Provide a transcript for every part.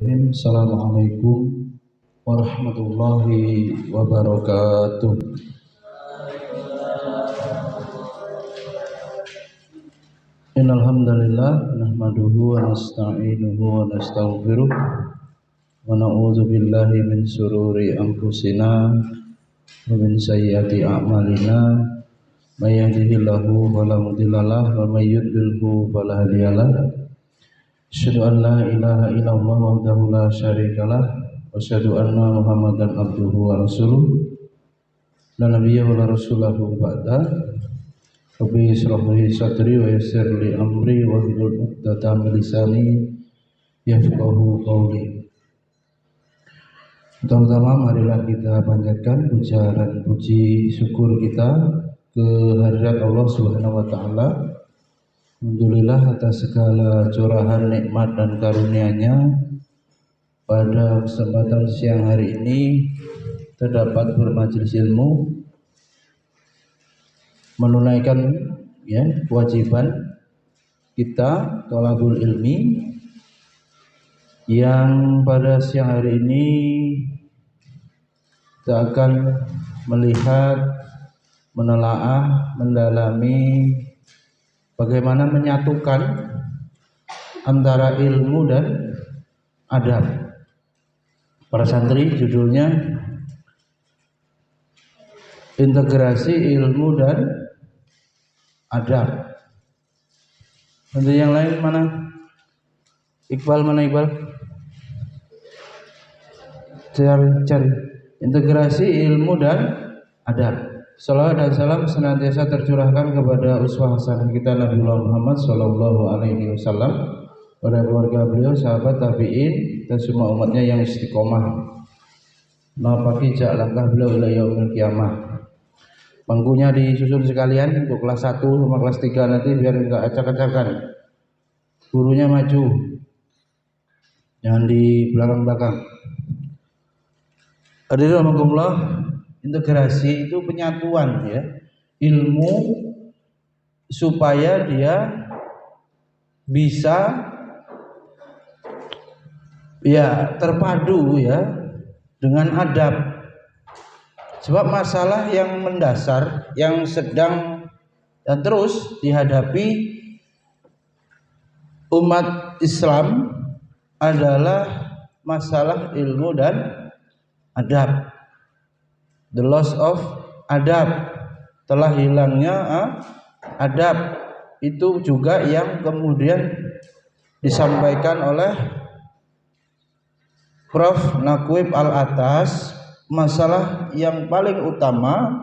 Assalamualaikum warahmatullahi wabarakatuh. Innal hamdalillah nahmaduhu wa nasta'inuhu wa nastaghfiruh wa na'udzu billahi min shururi anfusina wa min sayyiati a'malina may yahdihillahu fala mudhillalah wa may yudlilhu fala hadiyalah. Asyhadu an la ilaha illallah wahdahu la syarikalah wa asyhadu anna Muhammadan abduhu wa rasuluh la nabiyya wa la rasulahu ba'da. Rabbi ishrah li sadri wa yassir li amri wa hlul 'uqdatam min lisani yafqahu qawli. Pertama-tama marilah kita panjatkan puja dan puji syukur kita kehadirat Allah Subhanahu wa taala. Alhamdulillah atas segala curahan nikmat dan karunia-Nya. Pada kesempatan siang hari ini terdapat bermajelis ilmu, menunaikan kewajiban kita thalabul ilmi, yang pada siang hari ini kita akan melihat, menelaah, mendalami bagaimana menyatukan antara ilmu dan adab. Para santri, judulnya integrasi ilmu dan adab. Santri yang lain mana? Iqbal mana Iqbal? Cari integrasi ilmu dan adab. Salawat dan salam senantiasa tercurahkan kepada uswah hasanah kita Nabi Muhammad sallallahu alaihi wasallam, pada keluarga beliau, sahabat tabi'in dan semua umatnya yang istiqomah napaki jak langkah beliau ila yaumil kiamah. Bangkunya disusun sekalian untuk kelas 1 sama kelas 3 nanti biar enggak acak-acakan. Gurunya maju, jangan di belakang-belakang. Hadirin rahimakumullah, integrasi itu penyatuan ilmu supaya dia bisa terpadu dengan adab. Sebab masalah yang mendasar yang sedang dan terus dihadapi umat Islam adalah masalah ilmu dan adab. The loss of adab, telah hilangnya adab. Itu juga yang kemudian disampaikan oleh Prof. Naqib Al-Atas. Masalah yang paling utama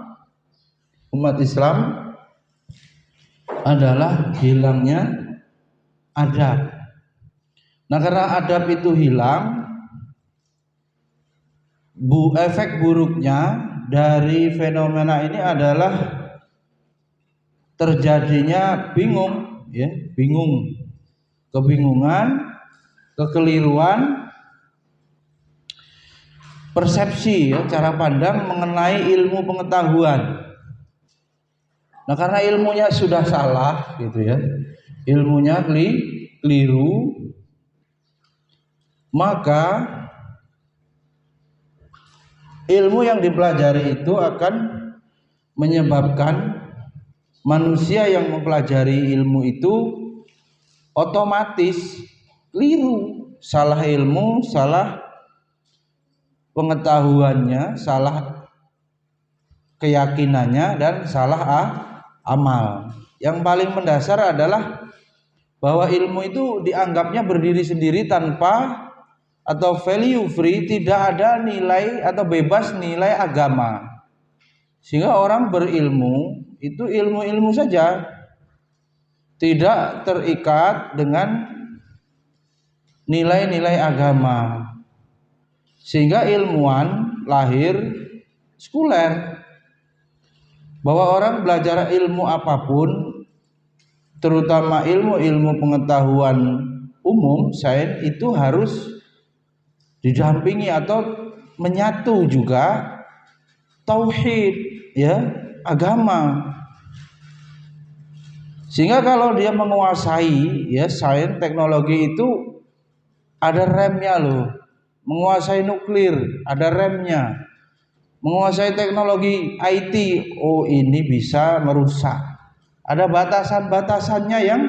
umat Islam adalah hilangnya adab. Nah, karena adab itu hilang, efek buruknya dari fenomena ini adalah terjadinya kebingungan, kekeliruan persepsi, cara pandang mengenai ilmu pengetahuan. Nah, karena ilmunya sudah salah ilmunya keliru, maka ilmu yang dipelajari itu akan menyebabkan manusia yang mempelajari ilmu itu otomatis keliru, salah ilmu, salah pengetahuannya, salah keyakinannya, dan salah amal. Yang paling mendasar adalah bahwa ilmu itu dianggapnya berdiri sendiri tanpa atau value free, tidak ada nilai atau bebas nilai agama. Sehingga orang berilmu itu ilmu-ilmu saja, tidak terikat dengan nilai-nilai agama. Sehingga ilmuwan lahir sekuler, bahwa orang belajar ilmu apapun, terutama ilmu-ilmu pengetahuan umum, sains, itu harus didampingi atau menyatu juga tauhid agama. Sehingga kalau dia menguasai sains teknologi itu ada remnya loh. Menguasai nuklir, ada remnya. Menguasai teknologi IT, oh ini bisa merusak. Ada batasan-batasannya yang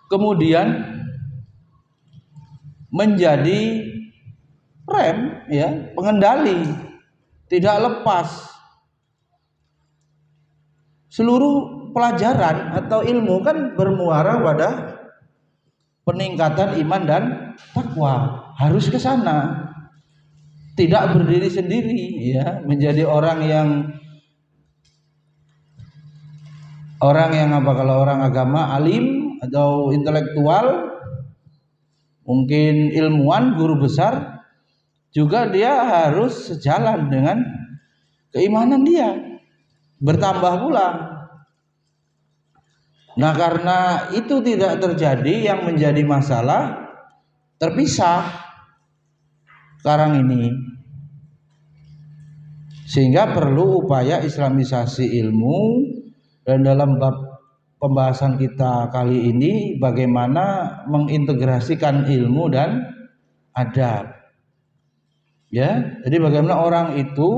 kemudian menjadi rem, ya, pengendali, tidak lepas. Seluruh pelajaran atau ilmu kan bermuara pada peningkatan iman dan takwa, harus ke sana. Tidak berdiri sendiri, ya, menjadi orang yang apa, kalau orang agama alim atau intelektual, mungkin ilmuwan, guru besar, juga dia harus sejalan dengan keimanan dia, bertambah pula. Nah, karena itu tidak terjadi, yang menjadi masalah terpisah sekarang ini, sehingga perlu upaya islamisasi ilmu. Dan dalam bab pembahasan kita kali ini, bagaimana mengintegrasikan ilmu dan adab, ya. Jadi bagaimana orang itu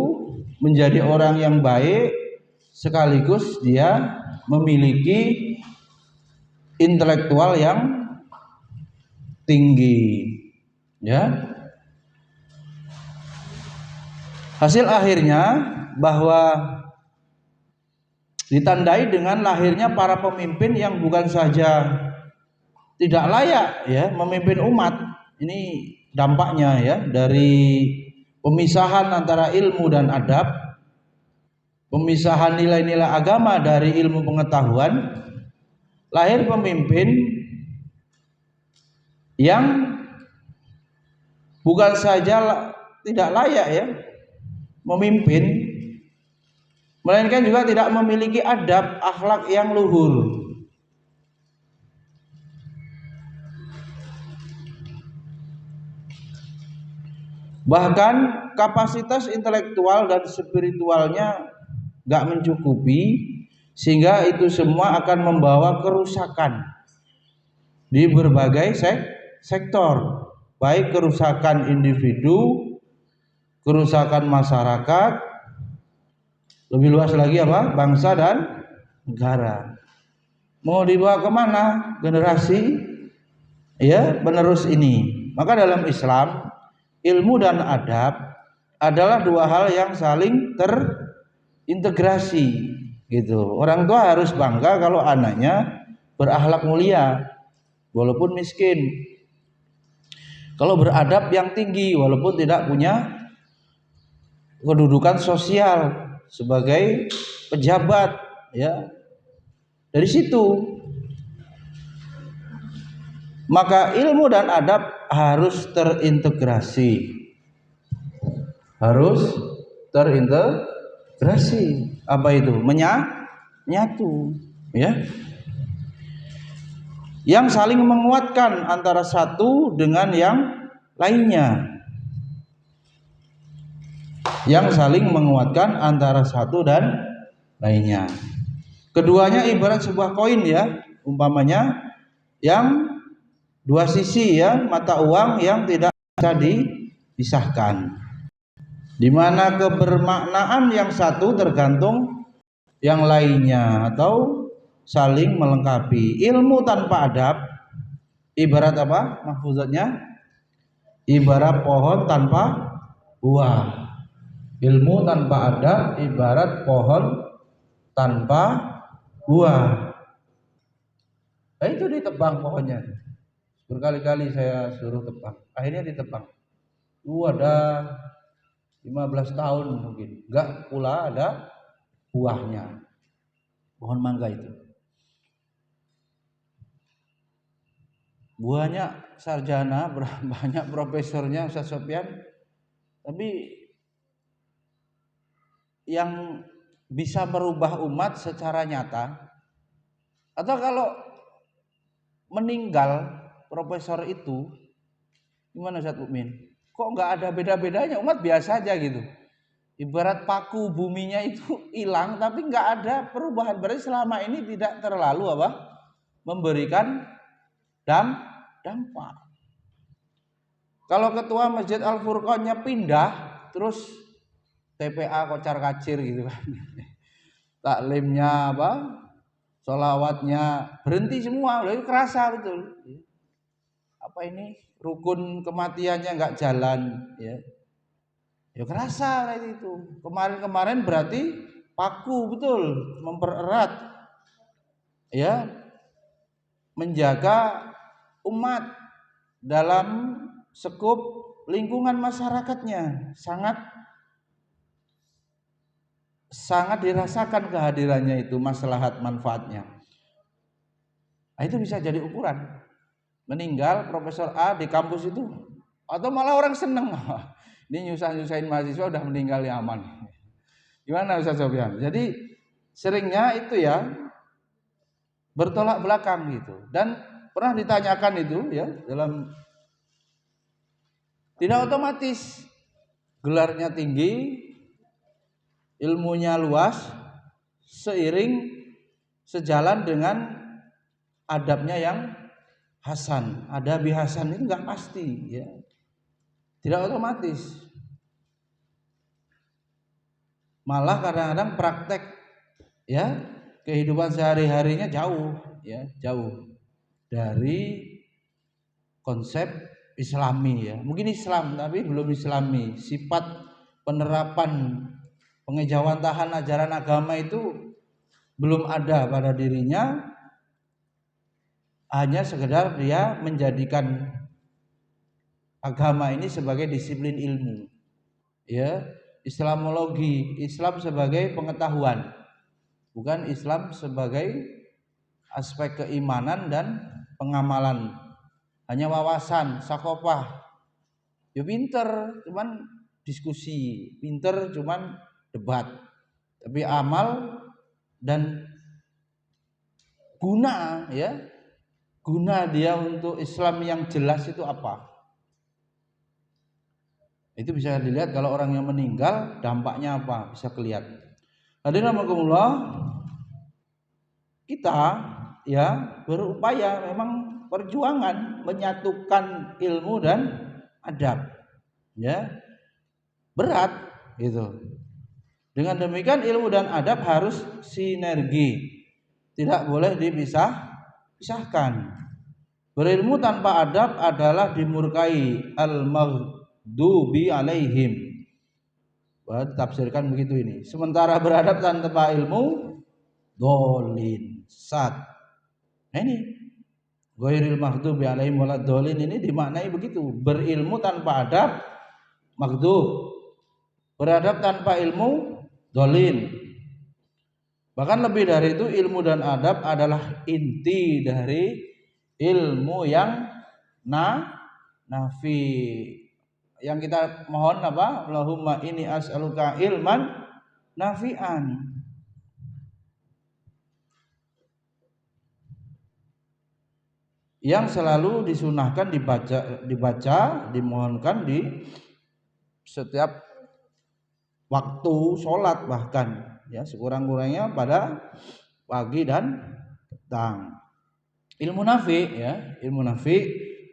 menjadi orang yang baik sekaligus dia memiliki intelektual yang tinggi, ya. Hasil akhirnya bahwa ditandai dengan lahirnya para pemimpin yang bukan saja tidak layak, ya, memimpin umat. Ini dampaknya, ya, dari pemisahan antara ilmu dan adab, pemisahan nilai-nilai agama dari ilmu pengetahuan. Lahir pemimpin yang bukan saja tidak layak, ya, memimpin, melainkan juga tidak memiliki adab, akhlak yang luhur. Bahkan kapasitas intelektual dan spiritualnya gak mencukupi, sehingga itu semua akan membawa kerusakan di berbagai sektor, baik kerusakan individu, kerusakan masyarakat, lebih luas lagi apa? Bangsa dan negara. Mau dibawa kemana generasi, ya, penerus ini? Maka dalam Islam, ilmu dan adab adalah dua hal yang saling terintegrasi, gitu. Orang tua harus bangga kalau anaknya berakhlak mulia walaupun miskin, kalau beradab yang tinggi walaupun tidak punya kedudukan sosial sebagai pejabat, ya. Dari situ maka ilmu dan adab harus terintegrasi, Apa itu? Menyatu, ya, yang saling menguatkan antara satu dengan yang lainnya, Keduanya ibarat sebuah koin, ya, umpamanya yang dua sisi, ya, mata uang yang tidak bisa dipisahkan, di mana kebermaknaan yang satu tergantung yang lainnya atau saling melengkapi. Ilmu tanpa adab ibarat apa? Mahfuzatnya ibarat pohon tanpa buah. Ilmu tanpa adab ibarat pohon tanpa buah. Nah, itu ditebang pohonnya. Berkali-kali saya suruh tebang, akhirnya ditebang. Ada 15 tahun mungkin, enggak pula ada buahnya. Pohon mangga itu. Buahnya sarjana, banyak profesornya Ustaz Sofyan, tapi yang bisa merubah umat secara nyata, atau kalau meninggal profesor itu, gimana Ustaz Mukmin? Kok nggak ada beda-bedanya, umat biasa aja gitu. Ibarat paku buminya itu hilang tapi nggak ada perubahan, berarti selama ini tidak terlalu memberikan dampak. Kalau ketua Masjid Al Furqonnya pindah, terus TPA kocar kacir gitu kan. Taklimnya apa? Sholawatnya berhenti semua, udah kerasa betul. Apa ini? Rukun kematiannya nggak jalan, ya. Ya kerasa kayak itu. Kemarin-kemarin berarti paku betul, mempererat, ya, menjaga umat dalam skup lingkungan masyarakatnya, sangat dirasakan kehadirannya itu, maslahat manfaatnya. Nah, itu bisa jadi ukuran. Meninggal Profesor A di kampus itu, atau malah orang seneng, ini nyusahin mahasiswa udah meninggal ya aman. Gimana Ustaz Sofyan? Jadi seringnya itu ya bertolak belakang gitu. Dan pernah ditanyakan itu ya, dalam tidak otomatis gelarnya tinggi, ilmunya luas, seiring sejalan dengan adabnya yang hasan. Adabi hasan itu nggak pasti ya, tidak otomatis. Malah kadang-kadang praktek ya kehidupan sehari-harinya jauh ya, jauh dari konsep Islami ya. Mungkin Islam tapi belum Islami. Sifat penerapan pengejawantahan ajaran agama itu belum ada pada dirinya, hanya sekedar dia menjadikan agama ini sebagai disiplin ilmu ya, Islamologi, Islam sebagai pengetahuan, bukan Islam sebagai aspek keimanan dan pengamalan. Hanya wawasan, sakofah, ya pinter cuman diskusi, pinter cuman debat, tapi amal dan guna ya, guna dia untuk Islam yang jelas itu apa? Itu bisa dilihat kalau orang yang meninggal dampaknya apa, bisa kelihatan. Hadirin rahimakumullah, kita ya berupaya memang perjuangan menyatukan ilmu dan adab ya, berat gitu. Dengan demikian ilmu dan adab harus sinergi, tidak boleh dipisahkan. Berilmu tanpa adab adalah dimurkai, al-maghdubi alaihim. Tafsirkan begitu ini. Sementara beradab tanpa ilmu, dolin, sat. Nah ini ghairil maghdubi alaihim walad dolin ini dimaknai begitu. Berilmu tanpa adab, maghdub. Beradab tanpa ilmu, dolin. Bahkan lebih dari itu, ilmu dan adab adalah inti dari ilmu yang nafi. Yang kita mohon apa? Allahumma inni as'aluka ilman nafi'an. Yang selalu disunahkan dibaca, dimohonkan di setiap waktu sholat, bahkan ya sekurang-kurangnya pada pagi dan petang. Ilmu nafi ya, ilmu nafi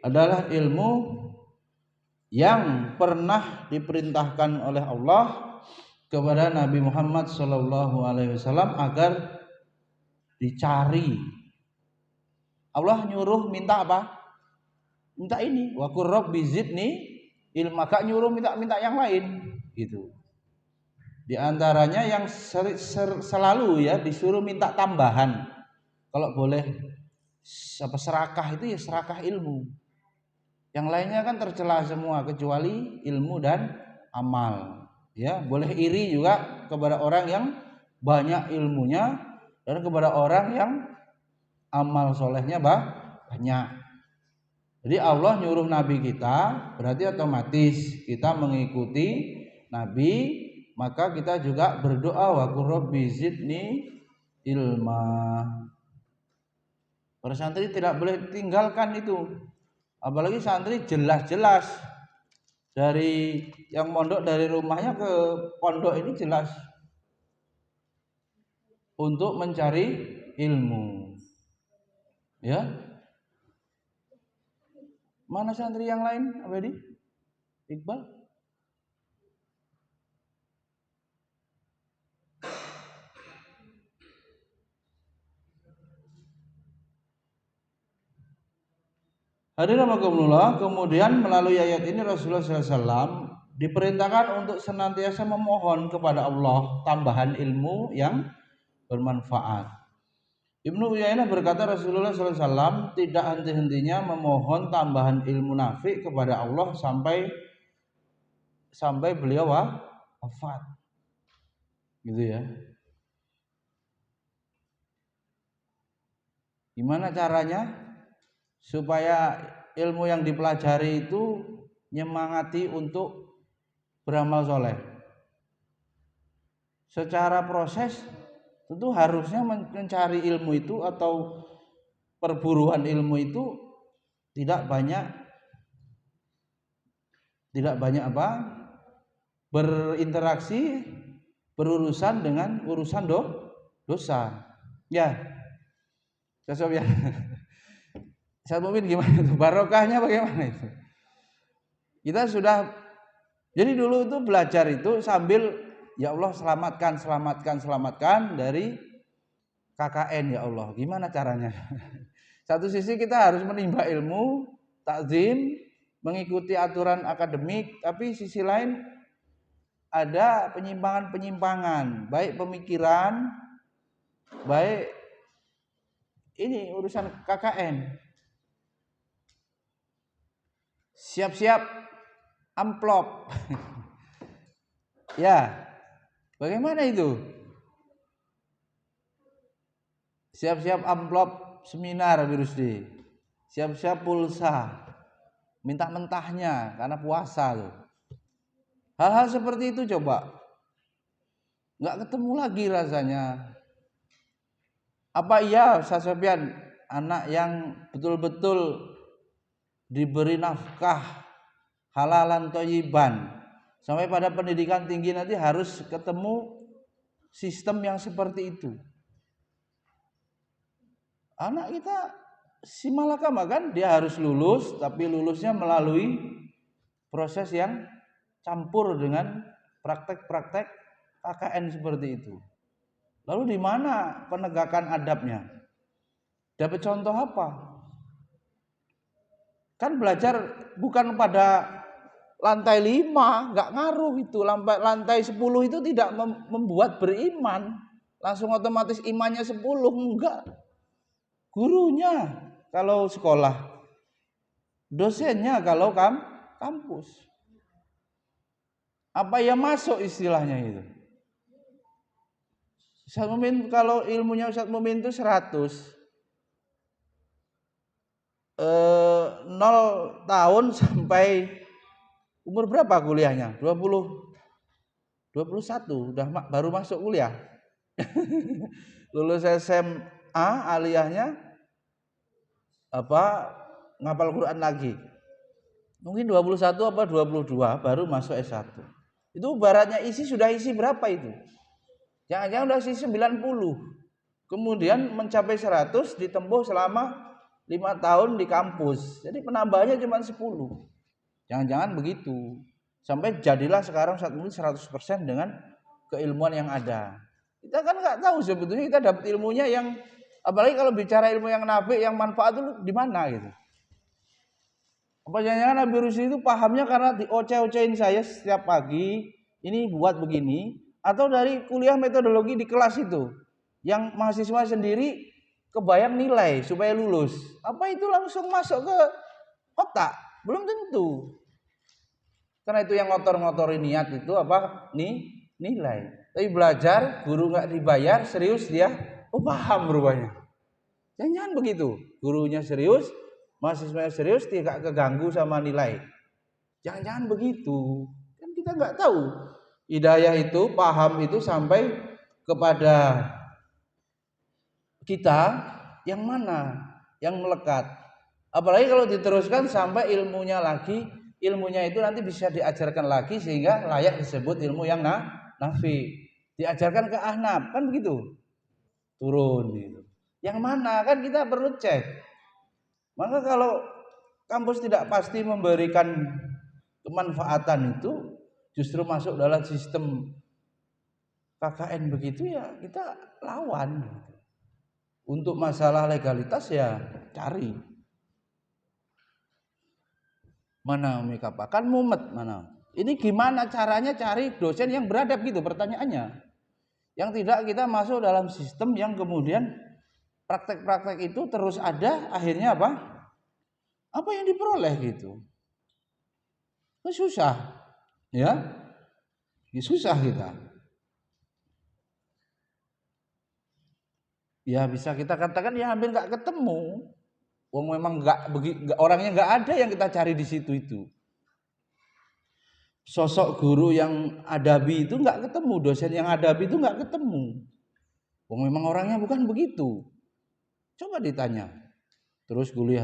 adalah ilmu yang pernah diperintahkan oleh Allah kepada Nabi Muhammad SAW agar dicari. Allah nyuruh minta apa? Minta ini, wa qur rabbi zidni ilma, gak nyuruh minta yang lain gitu. Di antaranya yang selalu ya disuruh minta tambahan. Kalau boleh serakah itu ya serakah ilmu. Yang lainnya kan tercela semua kecuali ilmu dan amal. Ya, boleh iri juga kepada orang yang banyak ilmunya dan kepada orang yang amal solehnya banyak. Jadi Allah nyuruh Nabi kita, berarti otomatis kita mengikuti Nabi, maka kita juga berdoa wa qur rabbi zidni ilma. Para santri tidak boleh tinggalkan itu. Apalagi santri jelas-jelas dari yang mondok dari rumahnya ke pondok ini jelas untuk mencari ilmu. Ya. Mana santri yang lain, Abadi? Iqbal? Hadirin rahimakumullah, kemudian melalui ayat ini Rasulullah SAW diperintahkan untuk senantiasa memohon kepada Allah tambahan ilmu yang bermanfaat. Ibnu Uyainah berkata Rasulullah SAW tidak henti-hentinya memohon tambahan ilmu nafi kepada Allah sampai beliau wafat. Gitu ya. Gimana caranya supaya ilmu yang dipelajari itu nyemangati untuk beramal soleh? Secara proses tentu harusnya mencari ilmu itu atau perburuan ilmu itu tidak banyak apa? Berinteraksi, berurusan dengan urusan dosa. Ya. Sesuatu ya. Saya mungkin gimana itu? Barokahnya bagaimana itu? Kita sudah jadi dulu itu belajar itu sambil ya Allah selamatkan dari KKN ya Allah. Gimana caranya? Satu sisi kita harus menimba ilmu, takzim, mengikuti aturan akademik, tapi sisi lain ada penyimpangan-penyimpangan, baik pemikiran, baik ini urusan KKN. Siap-siap amplop. Ya, bagaimana itu? Siap-siap amplop seminar Birusdi. Siap-siap pulsa. Minta mentahnya karena puasa tuh. Hal-hal seperti itu coba. Nggak ketemu lagi rasanya. Apa iya Ustaz Sofyan anak yang betul-betul diberi nafkah halalan thayyiban sampai pada pendidikan tinggi nanti harus ketemu sistem yang seperti itu? Anak kita si malakama kan dia harus lulus, tapi lulusnya melalui proses yang campur dengan praktek-praktek KKN seperti itu. Lalu di mana penegakan adabnya? Dapat contoh apa? Kan belajar bukan pada lantai 5, nggak ngaruh itu. Lantai 10 itu tidak membuat beriman. Langsung otomatis imannya 10, enggak. Gurunya kalau sekolah, dosennya kalau kampus. Apa ya masuk istilahnya itu? Ustaz Mumin kalau ilmunya Ustaz Mumin itu 100, 0 tahun sampai umur berapa kuliahnya? 20, 21 udah baru masuk kuliah. Lulus SMA aliyahnya apa ngapal Quran lagi. Mungkin 21 apa 22 baru masuk S1. Itu baratnya sudah isi berapa itu? Jangan-jangan udah isi 90. Kemudian mencapai 100 ditempuh selama 5 tahun di kampus. Jadi penambahannya cuma 10. Jangan-jangan begitu. Sampai jadilah sekarang saat ini 100% dengan keilmuan yang ada. Kita kan nggak tahu sebetulnya kita dapat ilmunya yang, apalagi kalau bicara ilmu yang nafi, yang manfaat itu di mana gitu. Apa jangan-jangan Nabi Rusdi itu pahamnya karena dioceh-ocehin saya setiap pagi, ini buat begini, atau dari kuliah metodologi di kelas itu, yang mahasiswa sendiri kebayang nilai supaya lulus. Apa itu langsung masuk ke otak? Belum tentu. Karena itu yang ngotor-ngotorin niat itu apa? Nilai. Tapi belajar, guru nggak dibayar, serius dia, paham rupanya. Jangan begitu. Gurunya serius, mahasiswanya serius, tidak keganggu sama nilai. Jangan begitu. Kan kita nggak tahu. Hidayah itu, paham itu sampai kepada kita yang mana, yang melekat. Apalagi kalau diteruskan sampai ilmunya lagi, ilmunya itu nanti bisa diajarkan lagi sehingga layak disebut ilmu yang nafi. Diajarkan ke ahnaf, kan begitu. Turun gitu. Yang mana kan kita perlu cek. Maka kalau kampus tidak pasti memberikan kemanfaatan itu justru masuk dalam sistem KKN begitu ya kita lawan. Untuk masalah legalitas ya cari. Mana Umi Kapa? Kan mumet mana? Ini gimana caranya cari dosen yang beradab gitu pertanyaannya. Yang tidak kita masuk dalam sistem yang kemudian praktek-praktek itu terus ada, akhirnya apa? Apa yang diperoleh gitu. Susah. Ya. Susah kita. Ya bisa kita katakan ya hampir nggak ketemu. Wong memang orangnya nggak ada yang kita cari di situ itu. Sosok guru yang adabi itu nggak ketemu, dosen yang adabi itu nggak ketemu. Wong memang orangnya bukan begitu. Coba ditanya. Terus kuliah,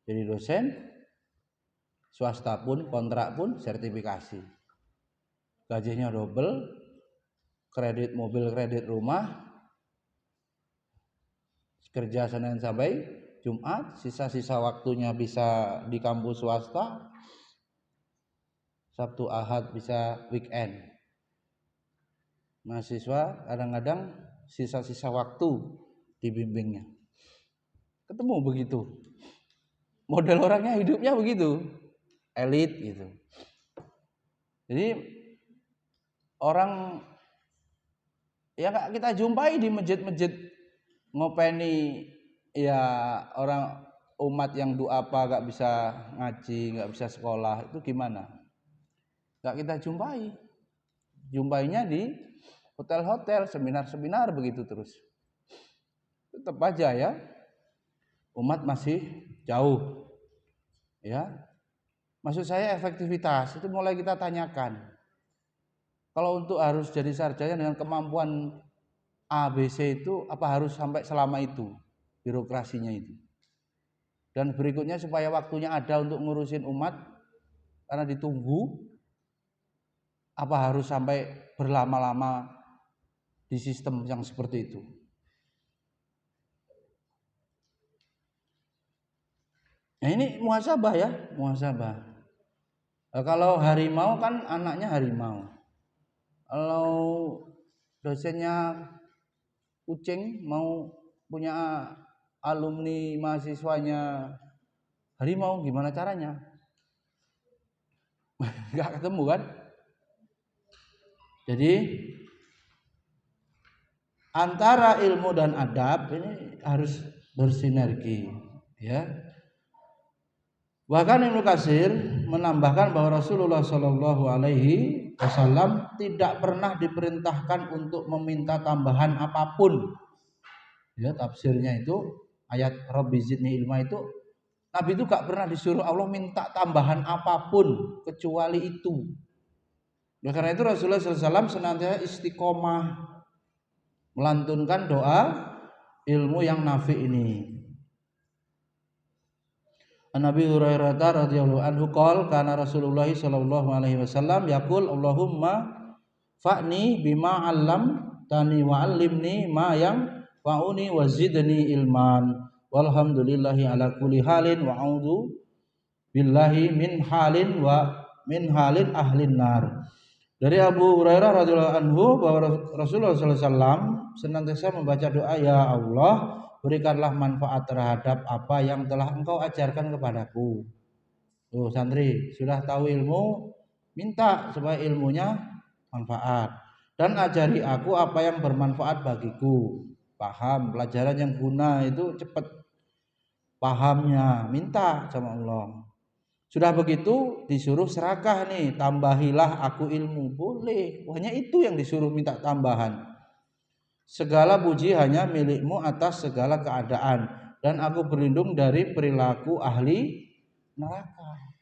jadi dosen, swasta pun, kontrak pun, sertifikasi. Gajinya double. Kredit mobil, kredit rumah, kerja Senin sampai Jumat, sisa-sisa waktunya bisa di kampus swasta, Sabtu Ahad bisa weekend. Mahasiswa kadang-kadang sisa-sisa waktu dibimbingnya. Ketemu begitu. Model orangnya hidupnya begitu, elit gitu. Jadi orang ya nggak kita jumpai di masjid-masjid ngopeni ya orang umat yang doa apa nggak bisa ngaji, nggak bisa sekolah, itu gimana? Nggak kita jumpainya di hotel-hotel, seminar-seminar begitu terus. Tetap aja ya umat masih jauh ya. Maksud saya efektivitas itu mulai kita tanyakan. Kalau untuk harus jadi sarjana dengan kemampuan ABC itu apa harus sampai selama itu birokrasinya itu. Dan berikutnya supaya waktunya ada untuk ngurusin umat karena ditunggu, apa harus sampai berlama-lama di sistem yang seperti itu. Nah ini muhasabah ya, muhasabah. Nah, kalau harimau kan anaknya harimau. Kalau dosennya kucing mau punya alumni mahasiswanya harimau, gimana caranya? Gak ketemu kan? Jadi antara ilmu dan adab ini harus bersinergi, ya. Bahkan Ibnu Katsir menambahkan bahwa Rasulullah Shallallahu Alaihi Wasallam tidak pernah diperintahkan untuk meminta tambahan apapun. Ya, tafsirnya itu ayat Rabbi zidni ilma itu Nabi itu gak pernah disuruh Allah minta tambahan apapun kecuali itu. Oleh karena itu Rasulullah SAW senantiasa istiqomah melantunkan doa ilmu yang nafi ini. Nabi Hurairah radhiyallahu anhu qol kana Rasulullah sallallahu alaihi wasallam yaqul Allahumma fa'ni bima 'allamtani wa 'allimni ma yang fa'uni wa zidni ilman walhamdulillahi ala kulli halin wa a'udzu billahi min halin halin ahlin nar. Dari Abu Hurairah radhiyallahu anhu bahwa Rasulullah sallallahu alaihi wasallam senantiasa membaca doa, ya Allah berikanlah manfaat terhadap apa yang telah engkau ajarkan kepadaku. Tuh santri, sudah tahu ilmu, minta supaya ilmunya manfaat. Dan ajari aku apa yang bermanfaat bagiku. Paham, pelajaran yang guna itu cepat pahamnya, minta sama Allah. Sudah begitu disuruh serakah nih, tambahilah aku ilmu. Boleh, hanya itu yang disuruh minta tambahan. Segala puji hanya milikmu atas segala keadaan, dan aku berlindung dari perilaku ahli neraka.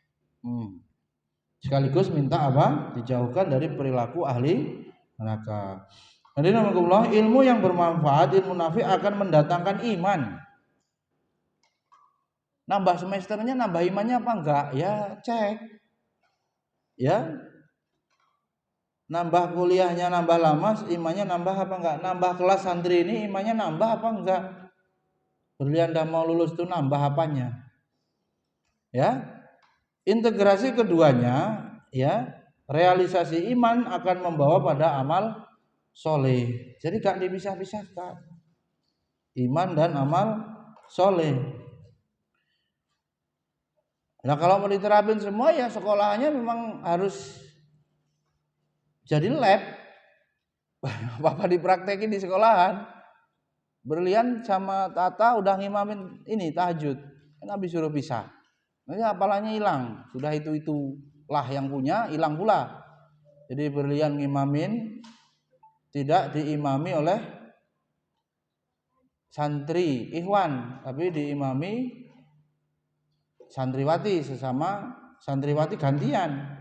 Sekaligus minta apa? Dijauhkan dari perilaku ahli neraka. Jadi namanya ilmu yang bermanfaat, ilmu nafi akan mendatangkan iman. Nambah semesternya, nambah imannya apa enggak? Ya cek. Ya. Nambah kuliahnya nambah lama, imannya nambah apa enggak? Nambah kelas santri ini imannya nambah apa enggak? Berlian dah mau lulus itu nambah apanya? Ya. integrasi keduanya ya, realisasi iman akan membawa pada amal soleh. Jadi gak dipisah-pisahkan iman dan amal soleh. Nah kalau mau diterapin semua ya sekolahnya memang harus jadi lab. Apa dipraktekin di sekolahan. Berlian sama Tata udah ngimamin ini tahajud, kan habis suruh pisah. Nanti hafalannya hilang, sudah itulah yang punya hilang pula. Jadi Berlian ngimamin tidak diimami oleh santri ikhwan, tapi diimami santriwati, sesama santriwati gantian.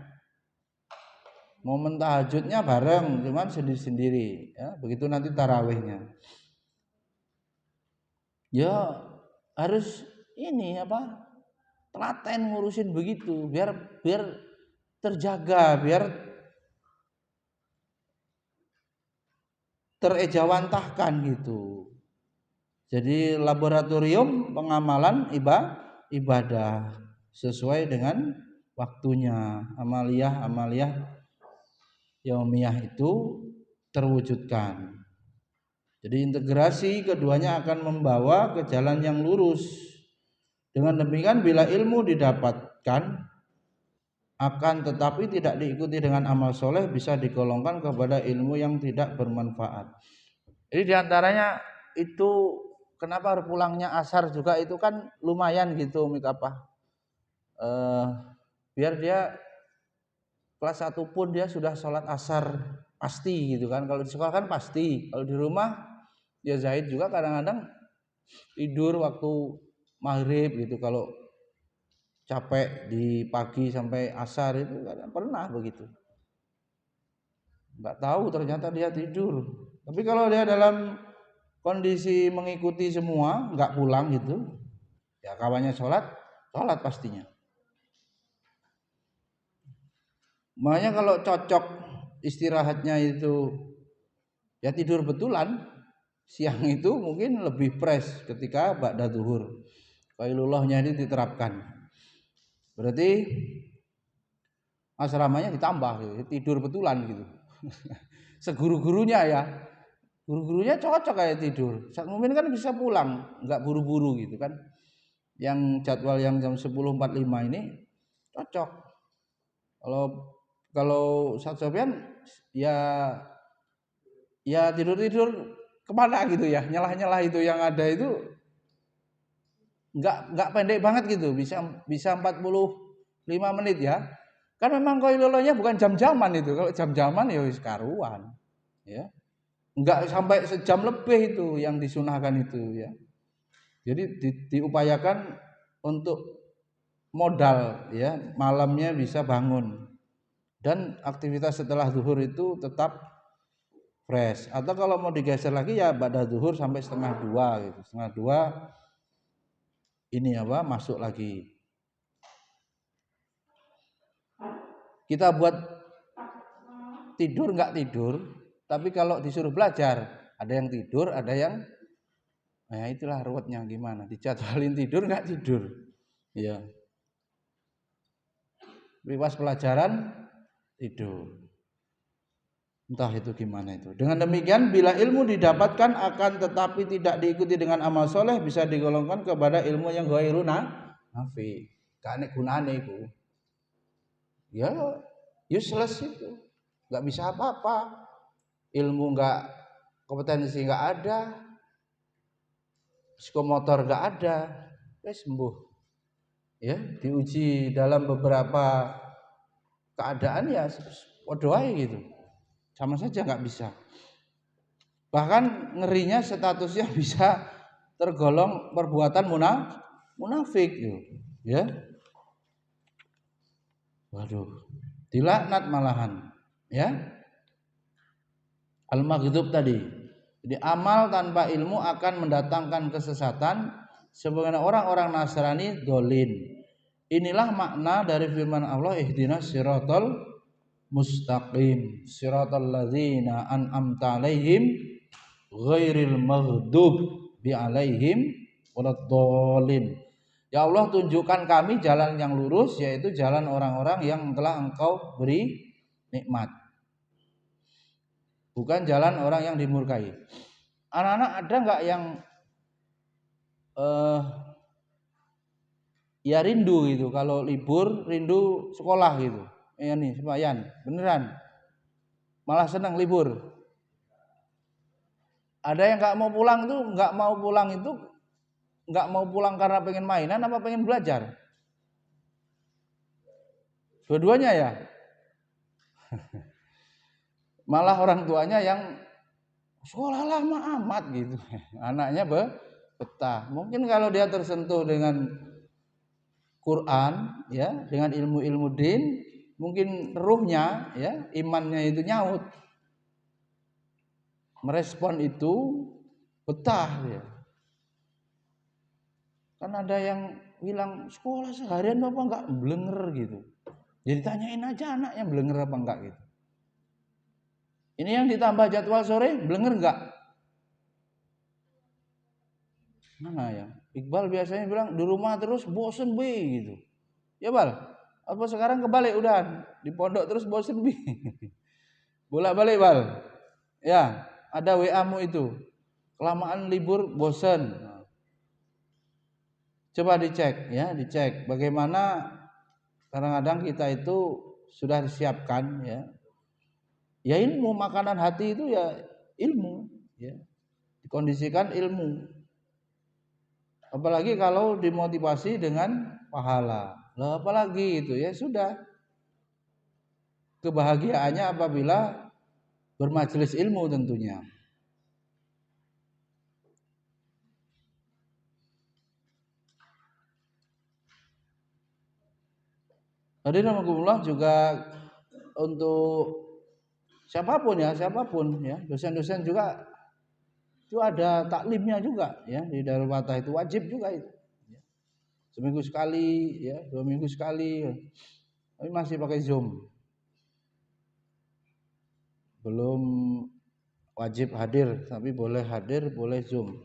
Momen tahajudnya bareng, cuman sendiri-sendiri ya. Begitu nanti tarawihnya ya harus ini apa, telaten ngurusin begitu biar terjaga, biar terejawantahkan gitu. Jadi laboratorium pengamalan ibadah sesuai dengan waktunya, amaliyah yaumiyah itu terwujudkan. Jadi integrasi keduanya akan membawa ke jalan yang lurus. Dengan demikian bila ilmu didapatkan akan tetapi tidak diikuti dengan amal soleh bisa digolongkan kepada ilmu yang tidak bermanfaat. Jadi diantaranya itu kenapa harus pulangnya asar juga itu kan lumayan gitu apa biar dia kelas 1 pun dia sudah sholat asar pasti gitu kan. Kalau di sekolah kan pasti, kalau di rumah ya Zaid juga kadang-kadang tidur waktu maghrib gitu kalau capek di pagi sampai asar itu kadang pernah begitu. Nggak tahu ternyata dia tidur. Tapi kalau dia dalam kondisi mengikuti semua nggak pulang gitu, ya kawannya sholat pastinya. Makanya kalau cocok istirahatnya itu ya tidur betulan, siang itu mungkin lebih fresh ketika ba'da zuhur. Qailullahnya ini diterapkan. Berarti asramanya ditambah gitu, tidur betulan gitu. Seguru-gurunya ya. Guru-gurunya cocok kayak tidur. Saat mungkin kan bisa pulang, nggak buru-buru gitu kan. Yang jadwal yang jam 10.45 ini cocok. Kalau Ustaz Sofyan ya tidur kemana gitu ya, nyalah itu yang ada itu nggak pendek banget gitu, bisa 45 menit ya. Kan memang qailulahnya bukan jam-jaman itu. Kalau jam-jaman ya wis karuan ya. Enggak sampai sejam lebih itu yang disunahkan itu ya. Jadi diupayakan untuk modal ya, malamnya bisa bangun. Dan aktivitas setelah zuhur itu tetap fresh. Atau kalau mau digeser lagi ya ba'da zuhur sampai 1:30 gitu. 1:30 ini apa masuk lagi. Kita buat tidur nggak tidur, tapi kalau disuruh belajar ada yang tidur, ada yang nah itulah ruwetnya gimana. Dijadwalin tidur nggak tidur. Ya. Pas pelajaran tidur. Entah itu gimana itu. Dengan demikian bila ilmu didapatkan akan tetapi tidak diikuti dengan amal soleh bisa digolongkan kepada ilmu yang ghairu nafi. Gak ada gunane itu. Ya useless itu. Gak bisa apa-apa. Ilmu gak, kompetensi gak ada, psikomotor gak ada, sembuh. Ya, diuji dalam beberapa keadaan ya podo aja gitu. Sama saja nggak bisa. Bahkan ngerinya statusnya bisa tergolong perbuatan munafik gitu. Ya. Waduh, dilaknat malahan, ya. Al-maghdub tadi. Jadi amal tanpa ilmu akan mendatangkan kesesatan sebagaimana orang-orang Nasrani dolin. Inilah makna dari firman Allah ihdinas siratal mustaqim siratal ladzina an'amta 'alaihim ghairil maghdub bi 'alaihim waladdallin. Ya Allah, tunjukkan kami jalan yang lurus, yaitu jalan orang-orang yang telah Engkau beri nikmat, bukan jalan orang yang dimurkai. Anak-anak ada nggak yang ya rindu gitu, kalau libur rindu sekolah gitu? Ya nih, sebayan, beneran, malah senang libur. Ada yang nggak mau pulang itu, nggak mau pulang karena pengen mainan apa pengen belajar? Dua-duanya ya. Malah orang tuanya yang sekolah lama amat gitu. Anaknya betah. Mungkin kalau dia tersentuh dengan Quran ya, dengan ilmu-ilmu din, mungkin ruhnya ya, imannya itu nyaut. Merespon itu betah ya. Kan ada yang bilang sekolah seharian apa enggak blenger gitu. Jadi tanyain aja anaknya blenger apa enggak gitu. Ini yang ditambah jadwal sore blenger enggak? Mana ya? Iqbal biasanya bilang di rumah terus bosen be gitu. Ya Bal, apa sekarang kebalik udah di pondok terus bosen be? Bolak-balik Bal. Ya, ada WA-mu itu. Kelamaan libur bosen. Coba dicek ya, dicek bagaimana kadang-kadang kita itu sudah disiapkan ya. Ya ilmu, makanan hati itu ya ilmu ya. Dikondisikan ilmu. Apalagi kalau dimotivasi dengan pahala. Lah apalagi itu ya sudah. Kebahagiaannya apabila bermajelis ilmu tentunya. Hadirin rahimakumullah, juga untuk siapapun ya, dosen-dosen juga itu ada taklimnya juga ya, di Darul Fatah itu wajib juga itu. Seminggu sekali ya, 2 minggu sekali. Tapi masih pakai Zoom. Belum wajib hadir, tapi boleh hadir, boleh Zoom.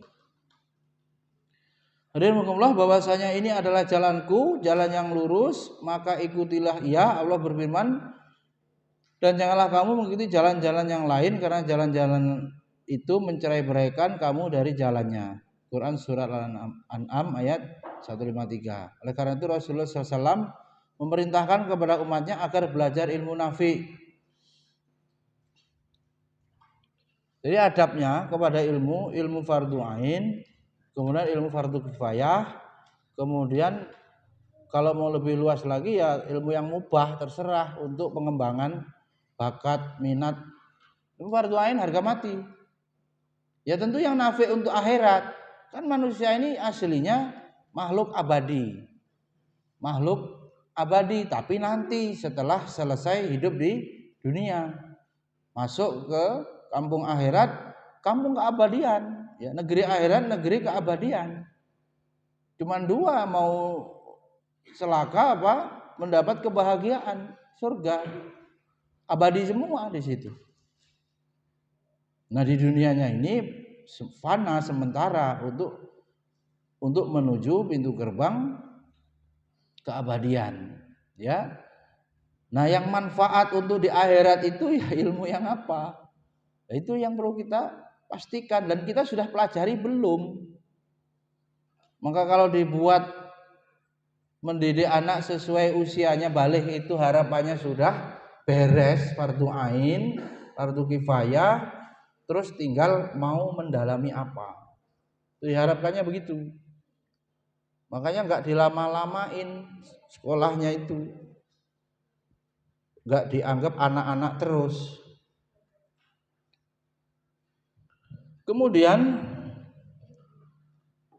Hadirin rahimakumullah, bahwasanya ini adalah jalanku, jalan yang lurus, maka ikutilah ia. Allah berfirman, dan janganlah kamu mengikuti jalan-jalan yang lain, karena jalan-jalan itu mencerai-beraikan kamu dari jalannya. Quran surat Al-An'am ayat 153. Oleh karena itu Rasulullah SAW memerintahkan kepada umatnya agar belajar ilmu nafi. Jadi adabnya kepada ilmu fardu ain, kemudian ilmu fardu kifayah, kemudian kalau mau lebih luas lagi ya ilmu yang mubah, terserah untuk pengembangan bakat, minat. Ilmu fardu ain harga mati. Ya tentu yang nafi untuk akhirat. Kan manusia ini aslinya makhluk abadi. Makhluk abadi, tapi nanti setelah selesai hidup di dunia, masuk ke kampung akhirat, kampung keabadian, ya, negeri akhirat, negeri keabadian. Cuman dua, mau celaka apa mendapat kebahagiaan surga, abadi semua di situ. Nah di dunianya ini fana sementara untuk menuju pintu gerbang keabadian, ya. Nah yang manfaat untuk di akhirat itu ya ilmu yang apa? Itu yang perlu kita pastikan, dan kita sudah pelajari belum? Maka kalau dibuat mendidik anak sesuai usianya balik, itu harapannya sudah beres fardu ain, fardu kifayah, terus tinggal mau mendalami apa. Itu diharapkannya begitu. Makanya nggak dilama-lamain sekolahnya itu, nggak dianggap anak-anak terus. Kemudian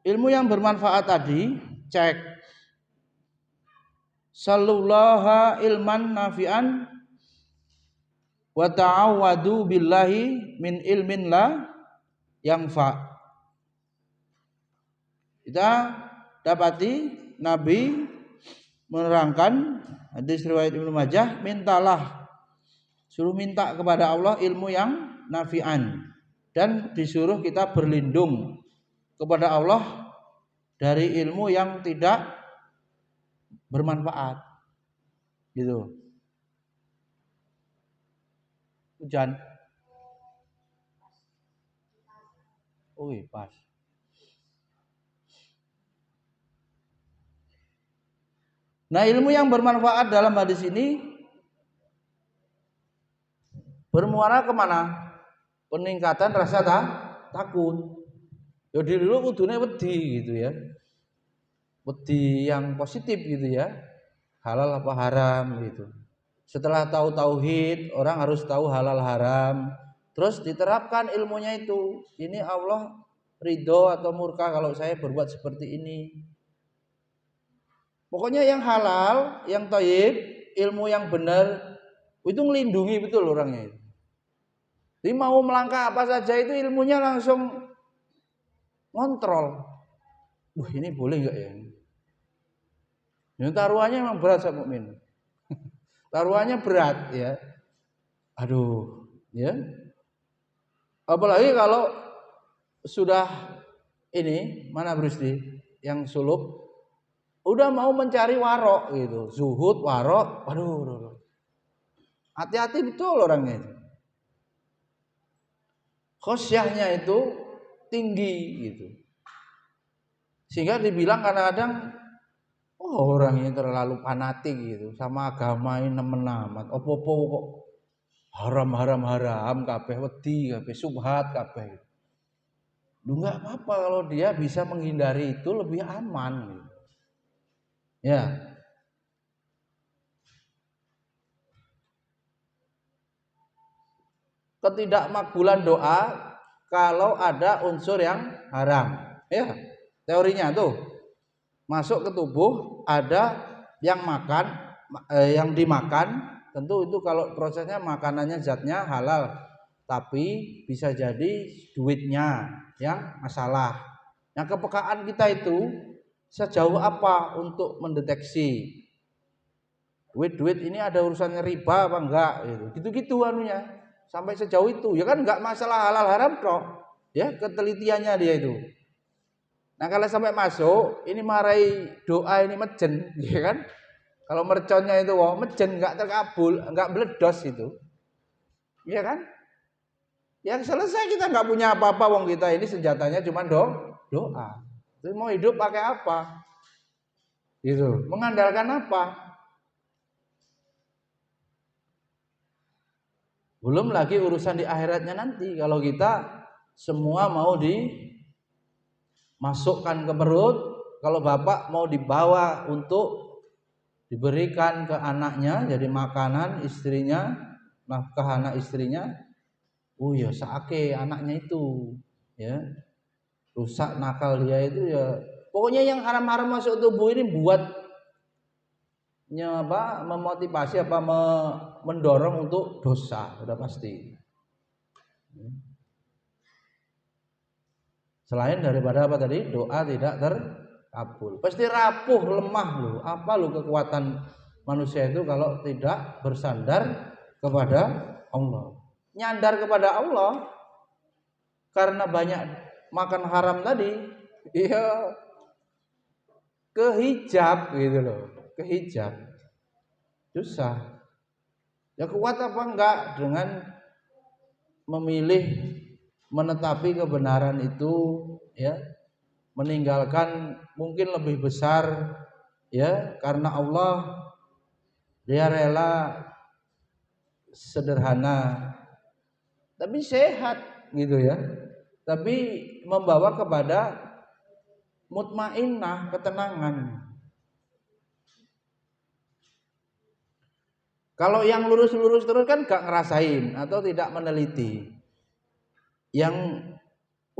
ilmu yang bermanfaat tadi, cek sallallahu ilman nafi'an wa ta'awadu billahi min ilmin la yanfa. Kita dapati Nabi menerangkan hadis riwayat Ibnu Majah, mintalah, suruh minta kepada Allah ilmu yang nafi'an, dan disuruh kita berlindung kepada Allah dari ilmu yang tidak bermanfaat. Gitu. Hujan. Pas. Nah, ilmu yang bermanfaat dalam hadis ini bermuara kemana? Peningkatan rasa takut. Ya dulu kudune wedi gitu ya. Wedi yang positif gitu ya. Halal apa haram gitu. Setelah tahu tauhid, orang harus tahu halal haram. Terus diterapkan ilmunya itu. Ini Allah ridho atau murka kalau saya berbuat seperti ini. Pokoknya yang halal, yang thayyib, ilmu yang benar itu melindungi betul orangnya itu. Jadi mau melangkah apa saja itu ilmunya langsung ngontrol. Ini boleh enggak ya? Ya taruhannya memang berat sama mukmin. Taruhannya berat ya. Aduh, ya. Apalagi kalau sudah ini mana Brusti yang suluk udah mau mencari warok gitu, zuhud warok, waduh. Hati-hati betul orangnya itu. Khosyahnya itu tinggi gitu. Sehingga dibilang kadang-kadang orang ini terlalu fanatik gitu sama agama ini nemen amat. Opo-opo kok haram kabeh wedi kabeh subhat kabeh. Lu enggak apa-apa kalau dia bisa menghindari itu lebih aman gitu. Ya. Ketidakmakbulan doa kalau ada unsur yang haram. Ya, teorinya tuh. Masuk ke tubuh ada yang makan yang dimakan, tentu itu kalau prosesnya makanannya zatnya halal. Tapi bisa jadi duitnya yang masalah. Nah, kepekaan kita itu sejauh apa untuk mendeteksi duit ini ada urusannya riba apa enggak gitu anunya sampai sejauh itu ya kan enggak masalah halal haram toh ya ketelitiannya dia itu. Nah kalau sampai masuk ini marai doa ini mejen ya kan kalau merconnya itu mejen enggak terkabul enggak meledos itu ya kan yang selesai kita enggak punya apa-apa wong kita ini senjatanya cuma doa. Itu mau hidup pakai apa gitu mengandalkan apa. Belum lagi urusan di akhiratnya nanti kalau kita semua mau dimasukkan ke perut, kalau bapak mau dibawa untuk diberikan ke anaknya jadi makanan istrinya, nafkah anak istrinya. Ya sakit anaknya itu ya. Rusak nakal dia itu ya. Pokoknya yang haram-haram masuk tubuh ini buat memotivasi apa mendorong untuk dosa sudah pasti. Selain daripada apa tadi doa tidak terkabul, pasti rapuh lemah loh. Apa loh kekuatan manusia itu kalau tidak bersandar kepada Allah, nyandar kepada Allah karena banyak makan haram tadi, iya kehijab gitu loh. Kehijab susah ya kuat apa enggak dengan memilih menetapi kebenaran itu ya meninggalkan mungkin lebih besar ya karena Allah dia rela sederhana tapi sehat gitu ya tapi membawa kepada mutmainnah ketenangan. Kalau yang lurus-lurus terus kan gak ngerasain atau tidak meneliti. Yang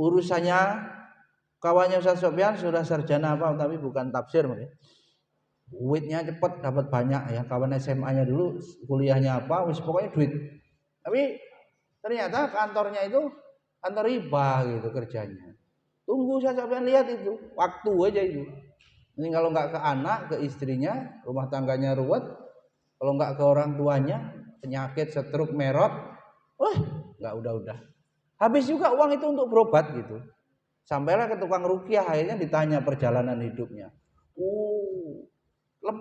urusannya kawannya Ustaz Sofyan sudah sarjana apa tapi bukan tafsir ya. Duitnya cepet dapat banyak ya. Kawan SMA-nya dulu kuliahnya apa wis pokoknya duit. Tapi ternyata kantornya itu kantor riba gitu kerjanya. Tunggu Ustaz Sofyan lihat itu, waktu aja itu. Ini kalau nggak ke anak, ke istrinya, rumah tangganya ruwet. Kalau nggak ke orang tuanya, penyakit, stroke, merot, nggak udah. Habis juga uang itu untuk berobat gitu. Sampailah ke tukang ruqyah, akhirnya ditanya perjalanan hidupnya.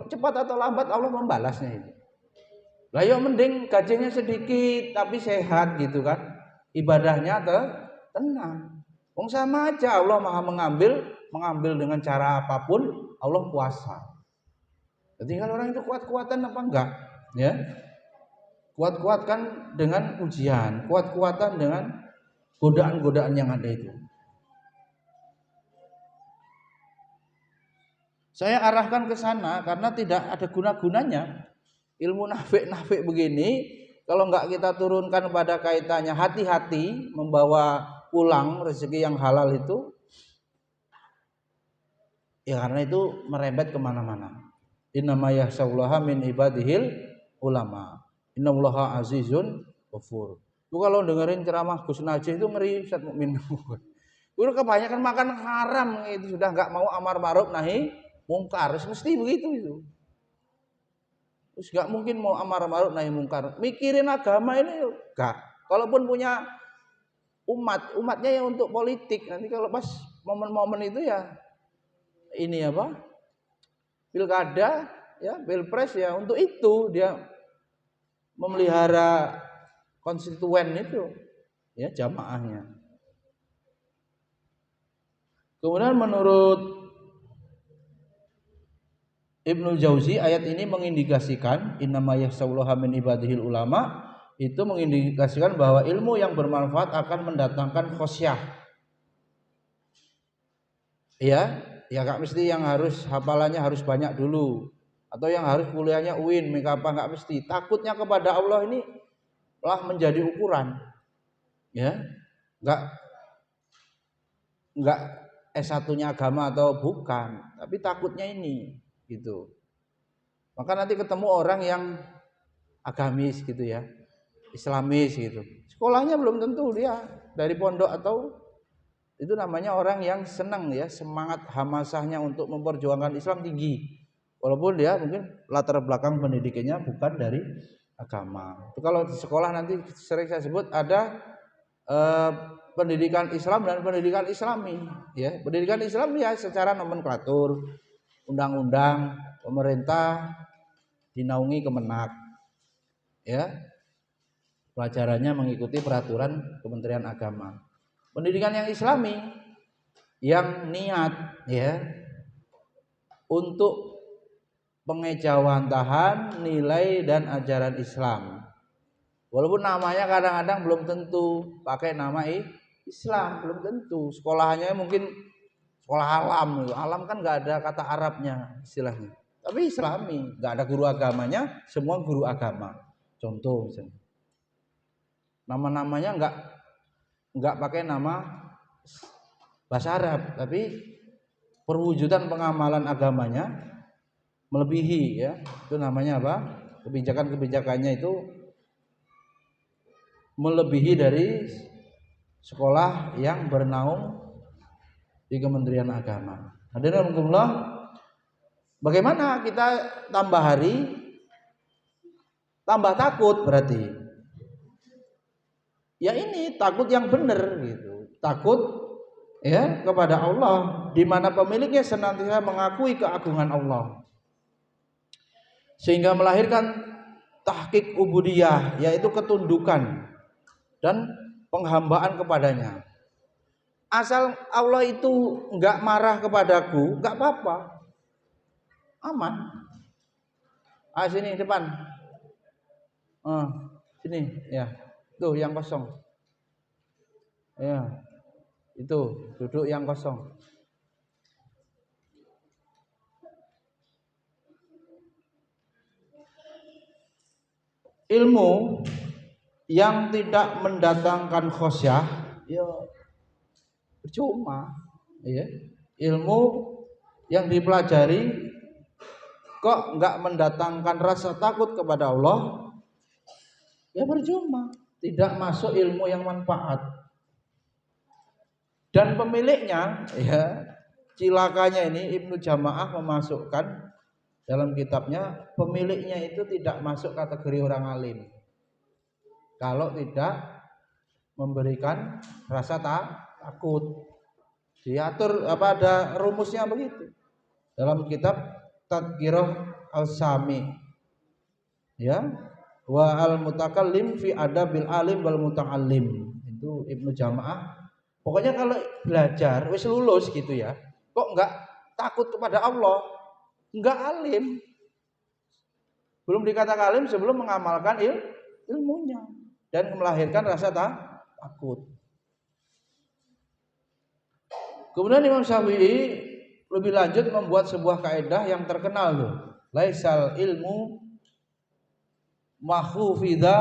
cepat atau lambat Allah membalasnya itu. Lah yo mending gajinya sedikit tapi sehat gitu kan. Ibadahnya tenang. Wong sama aja, Allah Maha mengambil dengan cara apapun, Allah kuasa. Jadi kalau orang itu kuat-kuatan apa enggak? Ya. Kuat-kuatkan dengan ujian, kuat-kuatan dengan godaan-godaan yang ada itu. Saya arahkan ke sana karena tidak ada guna-gunanya. Ilmu nafik begini kalau enggak kita turunkan pada kaitannya hati-hati membawa pulang rezeki yang halal itu, ya karena itu merembet kemana-mana. Innama yakhsyallaha min ibadihil ulama. Innallaha azizun ghafur. Lu kalau dengerin ceramah Gus Najih itu ngeri Ustaz Mukmin. Udah kebanyakan makan haram itu, sudah enggak mau amar ma'ruf nahi mungkar, mesti begitu itu. Terus enggak mungkin mau amar ma'ruf nahi mungkar. Mikirin agama ini enggak. Kalaupun punya umatnya ya untuk politik. Nanti kalau pas momen-momen itu ya ini apa? Pilkada ya, pilpres ya, untuk itu dia memelihara konstituen itu ya, jamaahnya. Kemudian menurut Ibnu Jauzi, ayat ini mengindikasikan innama yakhsyallaha min ibadihil ulama, itu mengindikasikan bahwa ilmu yang bermanfaat akan mendatangkan khosyah. Ya enggak mesti yang harus hafalannya harus banyak dulu, atau yang harus kuliahnya UIN, apa enggak mesti. Takutnya kepada Allah ini telah menjadi ukuran. Ya. Enggak S1-nya agama atau bukan, tapi takutnya ini gitu. Maka nanti ketemu orang yang agamis gitu ya, Islamis gitu. Sekolahnya belum tentu dia dari pondok, atau itu namanya orang yang senang ya, semangat hamasahnya untuk memperjuangkan Islam tinggi. Walaupun dia mungkin latar belakang pendidikannya bukan dari agama. Itu kalau di sekolah nanti sering saya sebut ada pendidikan Islam dan pendidikan Islami. Ya, pendidikan Islam ya secara nomenklatur, undang-undang, pemerintah dinaungi Kemenak. Ya. Pelajarannya mengikuti peraturan Kementerian Agama. Pendidikan yang Islami yang niat ya untuk pengejawantahan nilai dan ajaran Islam. Walaupun namanya kadang-kadang belum tentu pakai nama Islam, belum tentu. Sekolahnya mungkin sekolah alam. Alam kan nggak ada kata Arabnya istilahnya. Tapi Islami, nggak ada guru agamanya, semua guru agama. Contoh misalnya. Nama-namanya nggak pakai nama bahasa Arab, tapi perwujudan pengamalan agamanya melebihi ya. Itu namanya apa? Kebijakan-kebijakannya itu melebihi dari sekolah yang bernaung di Kementerian Agama. Hadirin rahimakumullah, bagaimana kita tambah hari tambah takut berarti? Ya ini takut yang benar gitu. Takut ya kepada Allah, di mana pemiliknya senantiasa mengakui keagungan Allah. Sehingga melahirkan tahqiq ubudiyah, yaitu ketundukan dan penghambaan kepadanya. Asal Allah itu enggak marah kepadaku, enggak apa-apa. Aman. Sini depan. Sini ya. Tuh yang kosong. Ya. Itu duduk yang kosong. Ilmu yang tidak mendatangkan khosyah ya percuma ya. Ilmu yang dipelajari kok enggak mendatangkan rasa takut kepada Allah ya percuma, tidak masuk ilmu yang manfaat. Dan pemiliknya ya, cilakanya ini Ibnu Jamaah memasukkan dalam kitabnya, pemiliknya itu tidak masuk kategori orang alim kalau tidak memberikan rasa takut. Diatur apa, ada rumusnya begitu dalam kitab Tadhkirah al-sami, ya, wa al-mutakallim fi adabil alim wal muta'allim. Itu Ibnu Jamaah. Pokoknya kalau belajar wis lulus gitu ya, kok enggak takut kepada Allah, enggak alim. Belum dikatakan alim sebelum mengamalkan ilmunya dan melahirkan rasa takut. Kemudian Imam Syafi'i lebih lanjut membuat sebuah kaidah yang terkenal loh. Laisal ilmu mahfufidha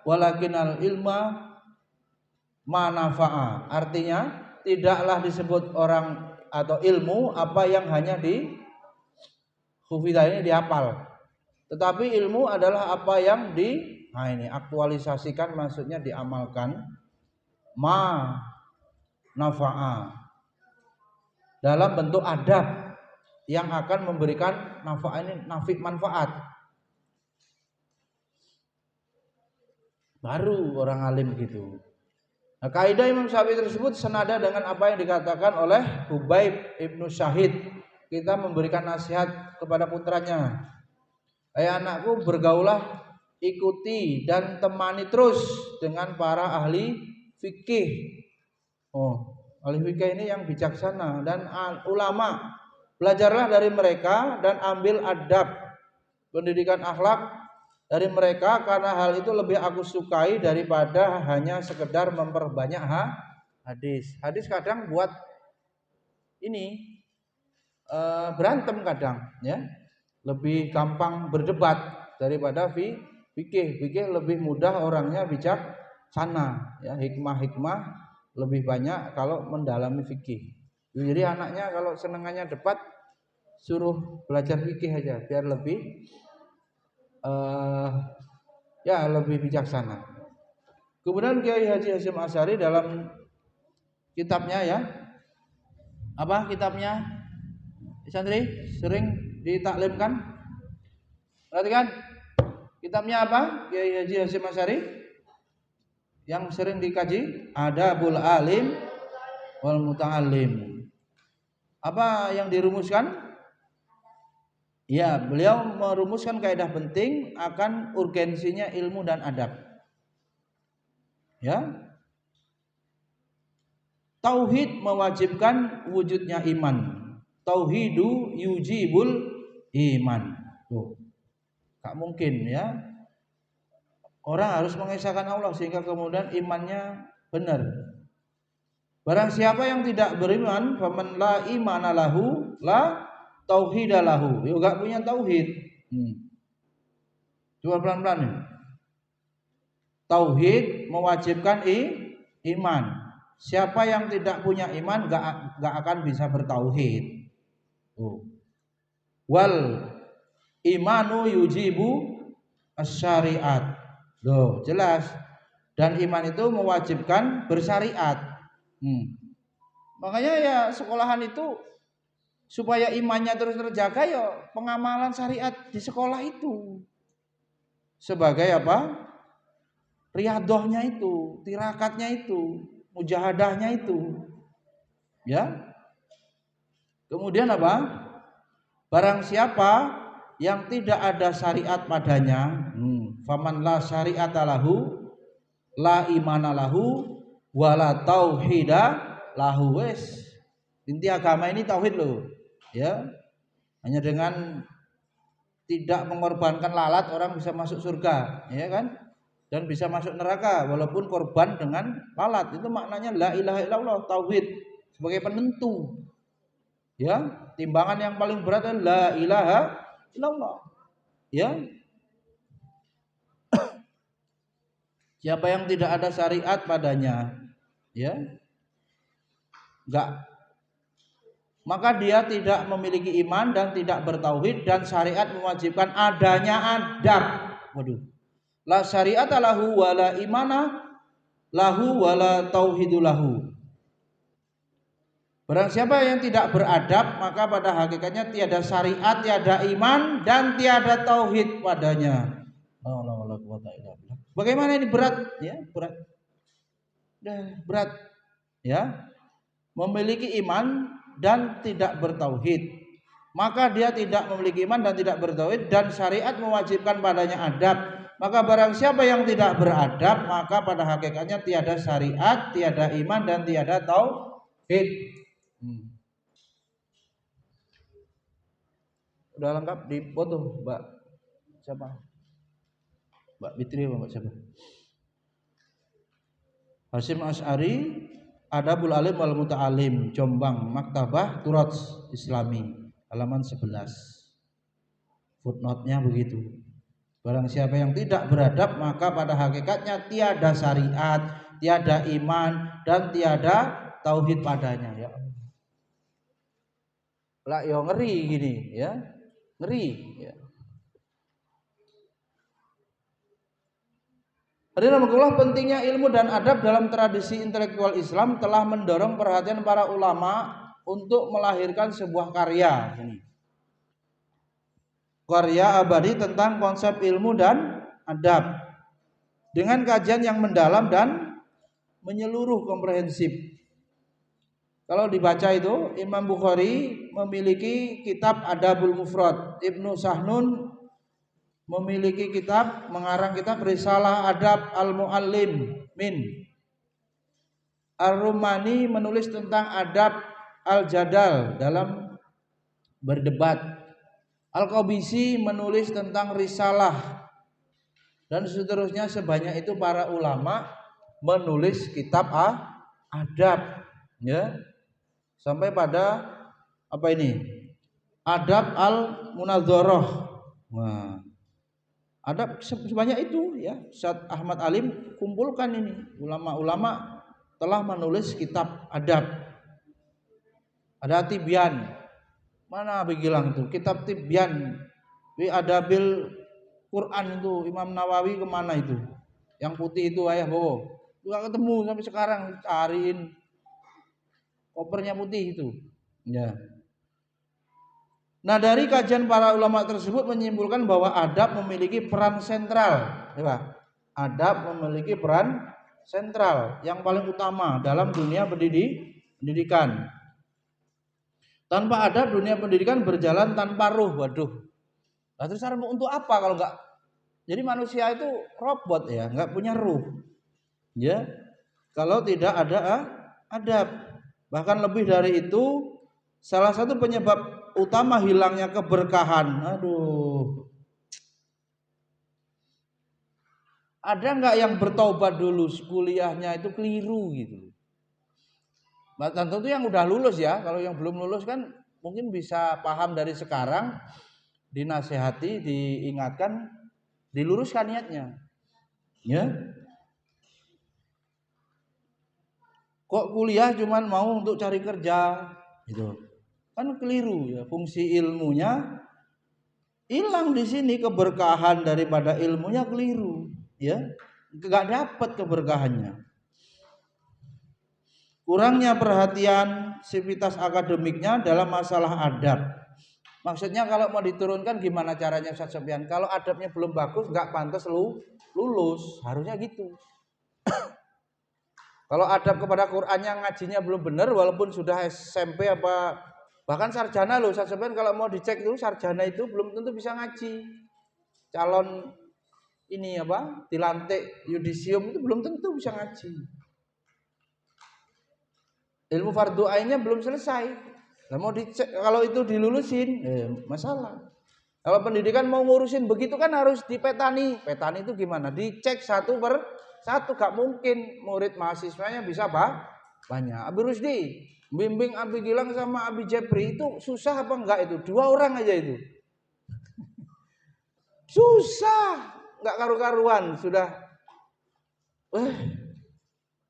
walakinal ilma manafa'a. Artinya tidaklah disebut orang atau ilmu apa yang hanya di hufidha ini dihafal. Tetapi ilmu adalah apa yang aktualisasikan, maksudnya diamalkan, ma nafa'a, dalam bentuk adab yang akan memberikan manfaat. Baru orang alim gitu. Nah, kaidah Imam Syafi'i tersebut senada dengan apa yang dikatakan oleh Hubaib Ibnu Syahid. Kita memberikan nasihat kepada putranya. Anakku, bergaulah, ikuti dan temani terus dengan para ahli fikih. Ahli fikih ini yang bijaksana dan ulama. Belajarlah dari mereka dan ambil adab, pendidikan akhlak dari mereka, karena hal itu lebih aku sukai daripada hanya sekedar memperbanyak hadis. Hadis kadang buat ini berantem kadang, ya. Lebih gampang berdebat daripada fikih. Fikih lebih mudah, orangnya bijaksana, ya, hikmah lebih banyak kalau mendalami fikih. Jadi anaknya kalau senengannya debat, suruh belajar fikih aja biar lebih lebih bijaksana. Kemudian Kiai Haji Hasyim Asy'ari dalam kitabnya, ya, apa kitabnya santri sering ditaklimkan, perhatikan kitabnya apa, Kiai Haji Hasyim Asy'ari yang sering dikaji, Adabul Alim wal Muta'allim. Apa yang dirumuskan? Ya, beliau merumuskan kaidah penting akan urgensinya ilmu dan adab. Ya. Tauhid mewajibkan wujudnya iman. Tauhidu yujibul iman. Tuh. Gak mungkin, ya. Orang harus mengesahkan Allah sehingga kemudian imannya benar. Barang siapa yang tidak beriman, faman la imana lahu la tauhidalahu. Ya enggak punya tauhid. Coba pelan-pelan nih. Tauhid mewajibkan iman. Siapa yang tidak punya iman enggak akan bisa bertauhid. Wal imanu yujibu asy-syariat. Loh, jelas. Dan iman itu mewajibkan bersyariat. Makanya ya sekolahan itu supaya imannya terus terjaga, ya pengamalan syariat di sekolah itu. Sebagai apa? Riyadhahnya itu, tirakatnya itu, mujahadahnya itu. Ya. Kemudian apa? Barang siapa yang tidak ada syariat padanya, faman la syari'ata lahu la imana lahu wala tauhida lahu. Wes, inti agama ini tauhid loh, ya. Hanya dengan tidak mengorbankan lalat orang bisa masuk surga, ya kan? Dan bisa masuk neraka walaupun korban dengan lalat. Itu maknanya la ilaha illallah, tauhid sebagai penentu. Ya, timbangan yang paling berat adalah la ilaha illallah. Ya. Siapa yang tidak ada syariat padanya, ya, enggak, maka dia tidak memiliki iman dan tidak bertauhid, dan syariat mewajibkan adanya adab. Waduh. La syari'ata lahu wala imana lahu wala tauhidu lahu. Barang siapa yang tidak beradab, maka pada hakikatnya tiada syariat, tiada iman, dan tiada tauhid padanya. Bagaimana ini berat, ya, berat. Berat, ya. Memiliki iman dan tidak bertauhid. maka dia tidak memiliki iman dan tidak bertauhid, dan syariat mewajibkan padanya adab. Maka barang siapa yang tidak beradab, maka pada hakikatnya tiada syariat, tiada iman, dan tiada tauhid. Udah lengkap di foto, Mbak siapa? Mbak Fitri apa Mbak siapa? Hasyim Asy'ari, Adabul Alim wal Muta'alim, Jombang, Maktabah Turats Islami, halaman 11. Footnote-nya begitu. Barang siapa yang tidak beradab, maka pada hakikatnya tiada syariat, tiada iman, dan tiada tauhid padanya. Ya, lah yo ngeri gini ya, ngeri. Ya. Alhamdulillah, pentingnya ilmu dan adab dalam tradisi intelektual Islam telah mendorong perhatian para ulama untuk melahirkan sebuah karya. Karya abadi tentang konsep ilmu dan adab dengan kajian yang mendalam dan menyeluruh komprehensif. Kalau dibaca itu, Imam Bukhari memiliki kitab Adabul Mufrad, Ibnu Sahnun memiliki kitab, mengarang kitab Risalah Adab Al-Muallim Min. Ar-Rumani menulis tentang adab al-jadal dalam berdebat. Al-Qabisi menulis tentang risalah, dan seterusnya. Sebanyak itu para ulama menulis kitab adab, ya, sampai pada apa ini? Adab al-Munadzarah. Nah, adab sebanyak itu ya. Ustaz Ahmad Alim kumpulkan ini, ulama-ulama telah menulis kitab adab. Ada Tibyan. Mana bilang itu kitab Tibyan fi Adabil Quran itu Imam Nawawi kemana itu? Yang putih itu ayah bawa. Enggak ketemu sampai sekarang, cariin kopernya putih itu. Ya. Nah, dari kajian para ulama tersebut menyimpulkan bahwa adab memiliki peran sentral, ya, adab memiliki peran sentral yang paling utama dalam dunia pendidikan. Tanpa adab dunia pendidikan berjalan tanpa ruh. Waduh. Nah, terus untuk apa kalau enggak? Jadi manusia itu robot ya, enggak punya ruh. Ya. Kalau tidak ada adab. Bahkan lebih dari itu, salah satu penyebab utama hilangnya keberkahan. Aduh. Ada enggak yang bertaubat dulu kuliahnya itu keliru gitu? Tentu yang udah lulus ya. Kalau yang belum lulus kan mungkin bisa paham dari sekarang, dinasehati, diingatkan, diluruskan niatnya. Ya. Kok kuliah cuman mau untuk cari kerja gitu. Kan keliru ya, fungsi ilmunya hilang di sini, keberkahan daripada ilmunya keliru, ya. Enggak dapat keberkahannya. Kurangnya perhatian sivitas akademiknya dalam masalah adab. Maksudnya kalau mau diturunkan gimana caranya Ustaz Sofyan? Kalau adabnya belum bagus, nggak pantas lulus, harusnya gitu. Kalau adab kepada Qurannya ngajinya belum benar, walaupun sudah SMP apa bahkan sarjana loh Ustaz Sofyan, kalau mau dicek itu sarjana itu belum tentu bisa ngaji. Calon ini apa? Dilantik yudisium itu belum tentu bisa ngaji. Ilmu fardu ainnya belum selesai. Nah, mau dicek kalau itu dilulusin, masalah. Kalau pendidikan mau ngurusin begitu kan harus dipetani. Petani itu gimana? Dicek satu per satu, gak mungkin murid mahasiswanya bisa banyak. Abi Rusdi bimbing Abi Gilang sama Abi Jepri itu susah apa enggak itu? 2 orang aja itu. Susah, enggak karu-karuan sudah.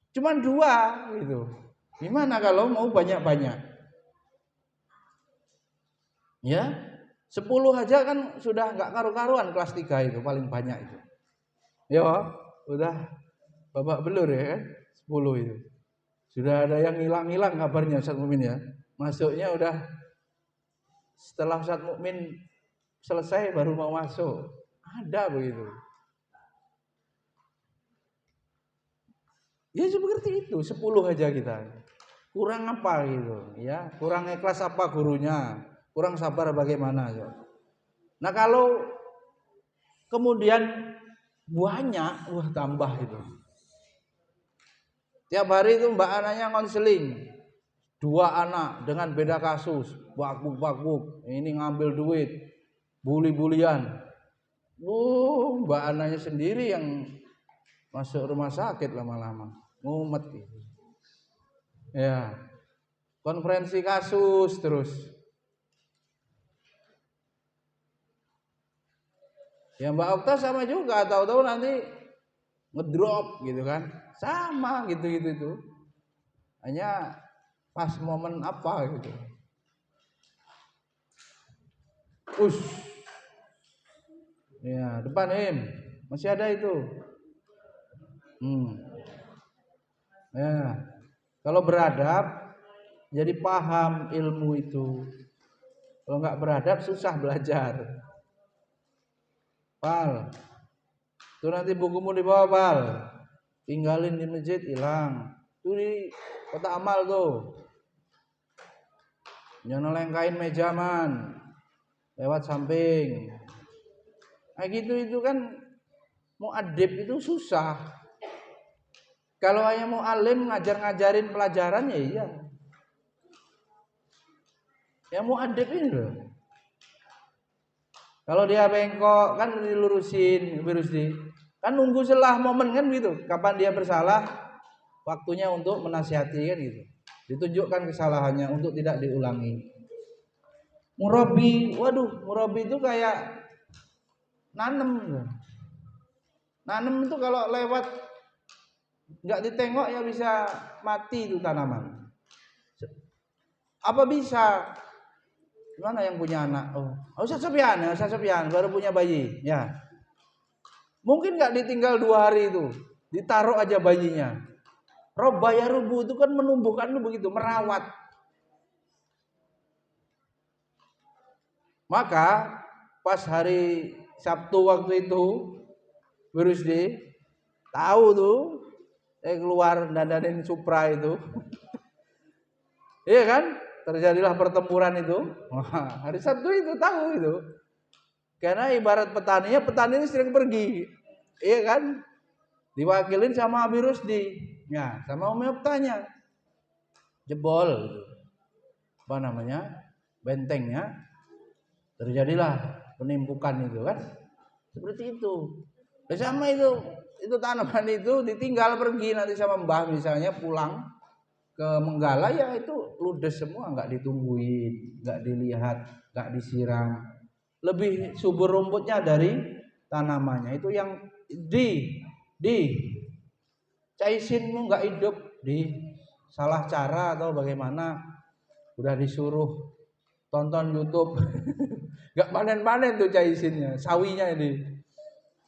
Cuman 2 gitu. Gimana kalau mau banyak-banyak? Ya, 10 aja kan sudah nggak karu-karuan kelas 3 itu paling banyak itu. Ya, udah babak belur ya kan? 10 itu. Sudah ada yang hilang-hilang kabarnya Ustaz Mukmin ya. Masuknya udah setelah Ustaz Mukmin selesai baru mau masuk. Ada begitu. Ya seperti itu, 10 aja kita. Kurang apa gitu ya, kurang ikhlas apa gurunya, kurang sabar bagaimana? Nah kalau kemudian banyak, wah tambah itu. Tiap hari itu Mbak anaknya konseling, 2 anak dengan beda kasus, bakbuk, ini ngambil duit, bully-bulian. Mbak anaknya sendiri yang masuk rumah sakit lama-lama, ngumet gitu. Ya, konferensi kasus terus. Ya Mbak Okta sama juga, tahu-tahu nanti ngedrop gitu kan, sama gitu itu. Hanya pas momen apa gitu. Ya depan masih ada itu. Ya kalau beradab jadi paham ilmu itu. Kalau nggak beradab susah belajar. Pal, tuh nanti bukumu dibawa Pal, tinggalin di masjid hilang. Tuh di kotak amal tuh. Jangan lengkain meja man, lewat samping. Nah gitu itu kan muadib itu susah. Kalau hanya mau alim ngajarin pelajaran ya iya. Ya muadib ini loh. Kalau dia bengkok kan dilurusin, kan nunggu selah momen kan gitu. Kapan dia bersalah, waktunya untuk menasihati kan gitu. Ditunjukkan kesalahannya untuk tidak diulangi. Murabi itu kayak nanem. Nanem itu kalau lewat nggak ditengok ya bisa mati itu tanaman. Apa bisa? Gimana yang punya anak? Ustaz Sofyan baru punya bayi, ya. Mungkin nggak ditinggal 2 hari itu, ditaruh aja bayinya. Robba ya rubu itu kan menumbuhkan itu begitu, merawat. Maka pas hari Sabtu waktu itu, virus tahu tuh, keluar dandanin Supra itu, iya kan? Terjadilah pertempuran itu. Wah, hari Sabtu itu tahu itu. Karena ibarat petani ini sering pergi. Iya kan? Diwakilin sama Abi Rusdi. Ya, sama Umi Oktanya. Jebol gitu. Apa namanya? Bentengnya. Terjadilah penimpukan itu kan. Seperti itu. Sama itu tanaman itu ditinggal pergi nanti sama Mbah misalnya pulang ke Menggala ya itu ludes semua, nggak ditungguin, nggak dilihat, nggak disiram. Lebih subur rumputnya dari tanamannya. Itu yang caisinmu nggak hidup di salah cara atau bagaimana, udah disuruh tonton YouTube nggak panen tuh caisinnya, sawinya ini.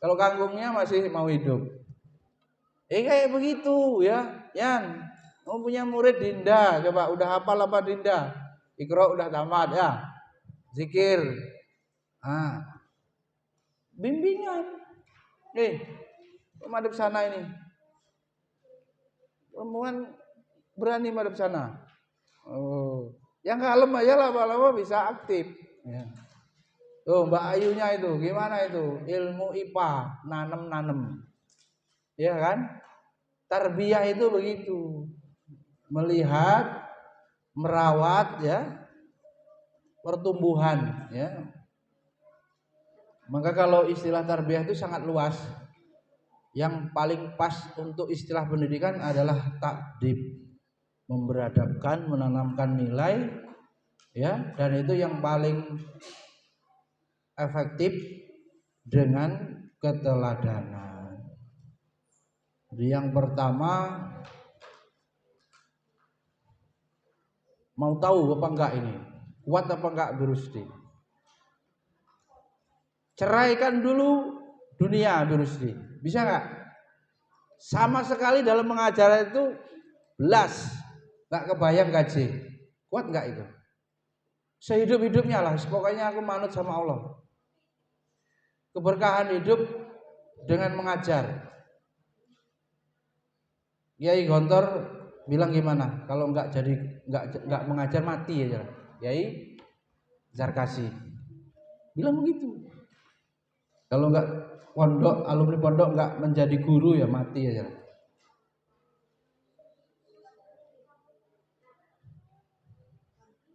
Kalau kanggungnya masih mau hidup. Kayak begitu ya, Yan. Kamu punya murid Dinda, coba udah hafal apa Dinda? Iqra udah tamat ya. Zikir. Bimbingan. Madep sana ini. Perempuan berani madep sana. Yang kalem aja lama-lama bisa aktif. Ya. Tuh Mbak Ayunya itu gimana itu? Ilmu IPA, nanem. Ya kan? Tarbiyah itu begitu. Melihat, merawat ya pertumbuhan ya. Maka kalau istilah tarbiyah itu sangat luas. Yang paling pas untuk istilah pendidikan adalah takdib, memberadabkan, menanamkan nilai ya, dan itu yang paling efektif dengan keteladanan. Jadi yang pertama, mau tahu apa enggak ini? Kuat apa enggak Birusdi? Ceraikan dulu dunia Birusdi. Bisa enggak? Sama sekali dalam mengajar itu belas enggak kebayang gaji. Kuat enggak itu? Sehidup-hidupnya lah, pokoknya aku manut sama Allah. Keberkahan hidup dengan mengajar. Kiai Gontor bilang gimana? Kalau enggak mengajar mati aja. Kiai Zarkasi. Bilang begitu. Kalau enggak pondok, alumni pondok enggak menjadi guru ya mati aja.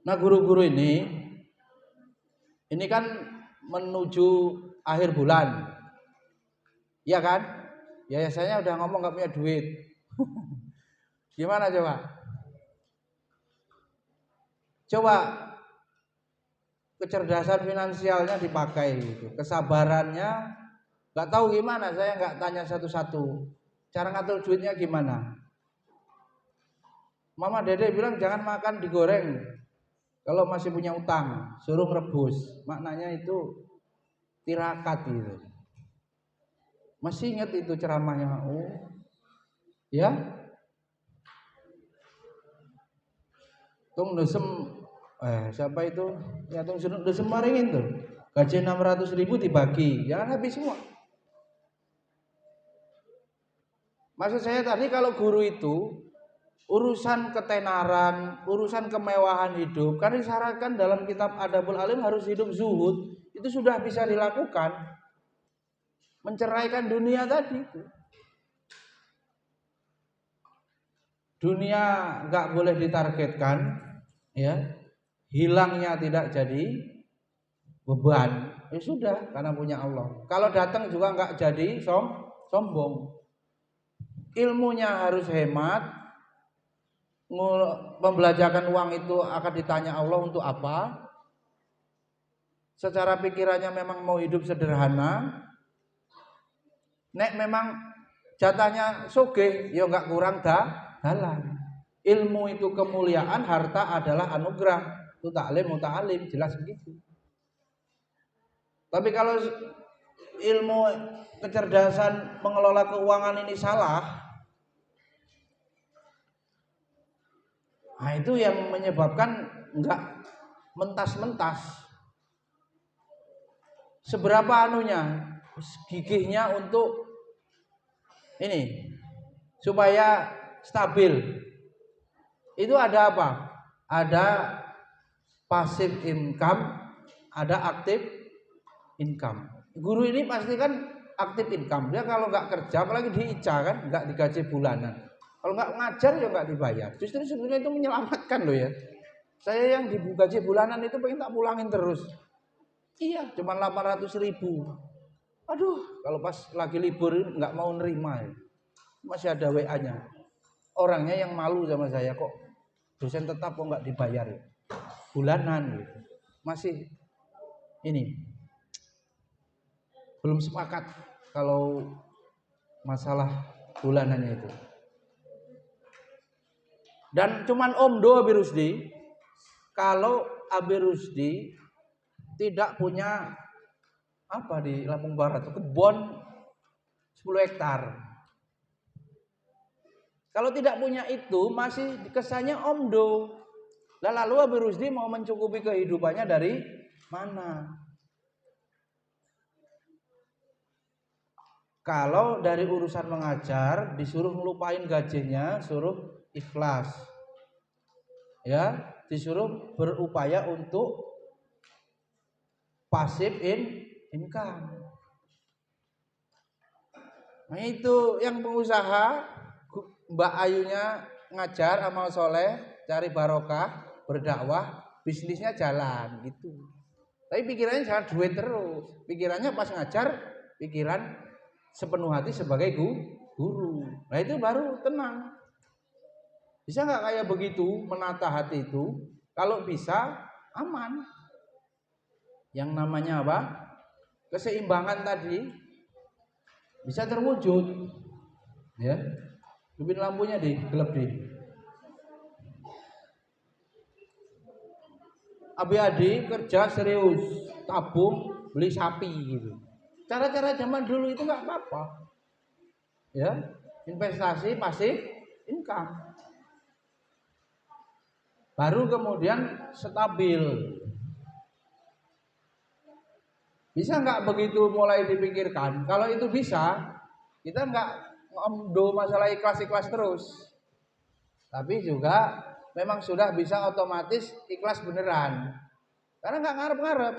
Nah, guru-guru ini kan menuju akhir bulan. Iya kan? Yayasannya udah ngomong enggak punya duit. Gimana coba? Coba kecerdasan finansialnya dipakai gitu. Kesabarannya nggak tahu gimana, saya nggak tanya satu-satu. Cara ngatur duitnya gimana? Mama Dede bilang jangan makan digoreng. Kalau masih punya utang, suruh merebus. Maknanya itu tirakat gitu. Masih ingat itu ceramahnya? Oh, ya. Tung desem siapa itu? Ya tung desem maringin tuh. Gaji 600.000 dibagi, jangan habis semua. Maksud saya tadi kalau guru itu urusan ketenaran, urusan kemewahan hidup, kan disyaratkan dalam kitab Adabul Alim harus hidup zuhud, itu sudah bisa dilakukan. Menceraikan dunia tadi itu. Dunia nggak boleh ditargetkan, ya. Hilangnya tidak jadi beban. Ya sudah, karena punya Allah. Kalau datang juga nggak jadi sombong. Ilmunya harus hemat. Membelanjakan uang itu akan ditanya Allah untuk apa? Secara pikirannya memang mau hidup sederhana. Nek memang jatahnya sugih, ya nggak kurang dalam. Ilmu itu kemuliaan, harta adalah anugerah. Itu taklim, muta'alim, jelas begitu. Tapi kalau ilmu kecerdasan mengelola keuangan ini salah, nah itu yang menyebabkan enggak mentas-mentas. Seberapa gigihnya untuk ini supaya stabil. Itu ada apa? Ada passive income, ada active income. Guru ini pasti kan active income. Dia kalau nggak kerja, apalagi di ICA kan, nggak digaji bulanan. Kalau nggak ngajar ya nggak dibayar. Justru sebetulnya itu menyelamatkan loh ya. Saya yang digaji bulanan itu pengen tak pulangin terus. Iya, cuma 800.000. Aduh, kalau pas lagi libur nggak mau nerima ya. Masih ada WA-nya. Orangnya yang malu sama saya, kok dosen tetap kok nggak dibayar ya. Bulanan gitu. Masih ini belum sepakat kalau masalah bulanannya itu. Dan cuman Omdo Abi Rusdi, kalau Abi Rusdi tidak punya apa di Lampung Barat itu kebun 10 hektar. Kalau tidak punya itu masih kesannya Omdo. Lalu Abi Rusdi mau mencukupi kehidupannya dari mana? Kalau dari urusan mengajar disuruh ngelupain gajinya, suruh ikhlas. Ya, disuruh berupaya untuk passive income. Nah itu yang pengusaha, Mbak Ayunya ngajar amal soleh, cari barokah, berdakwah, bisnisnya jalan gitu. Tapi pikirannya jangan duit terus. Pikirannya pas ngajar, pikiran sepenuh hati sebagai guru. Nah itu baru tenang. Bisa nggak kayak begitu menata hati itu? Kalau bisa aman. Yang namanya apa? Keseimbangan tadi bisa terwujud. Ya, lubin lampunya gelap di. Abi Adi kerja serius, tabung, beli sapi gitu. Cara-cara zaman dulu itu nggak apa-apa. Ya, investasi pasif income. Baru kemudian stabil. Bisa nggak begitu mulai dipikirkan? Kalau itu bisa, kita nggak ngomdo masalah ikhlas-ikhlas terus. Tapi juga memang sudah bisa otomatis ikhlas beneran. Karena nggak ngarep-ngarep.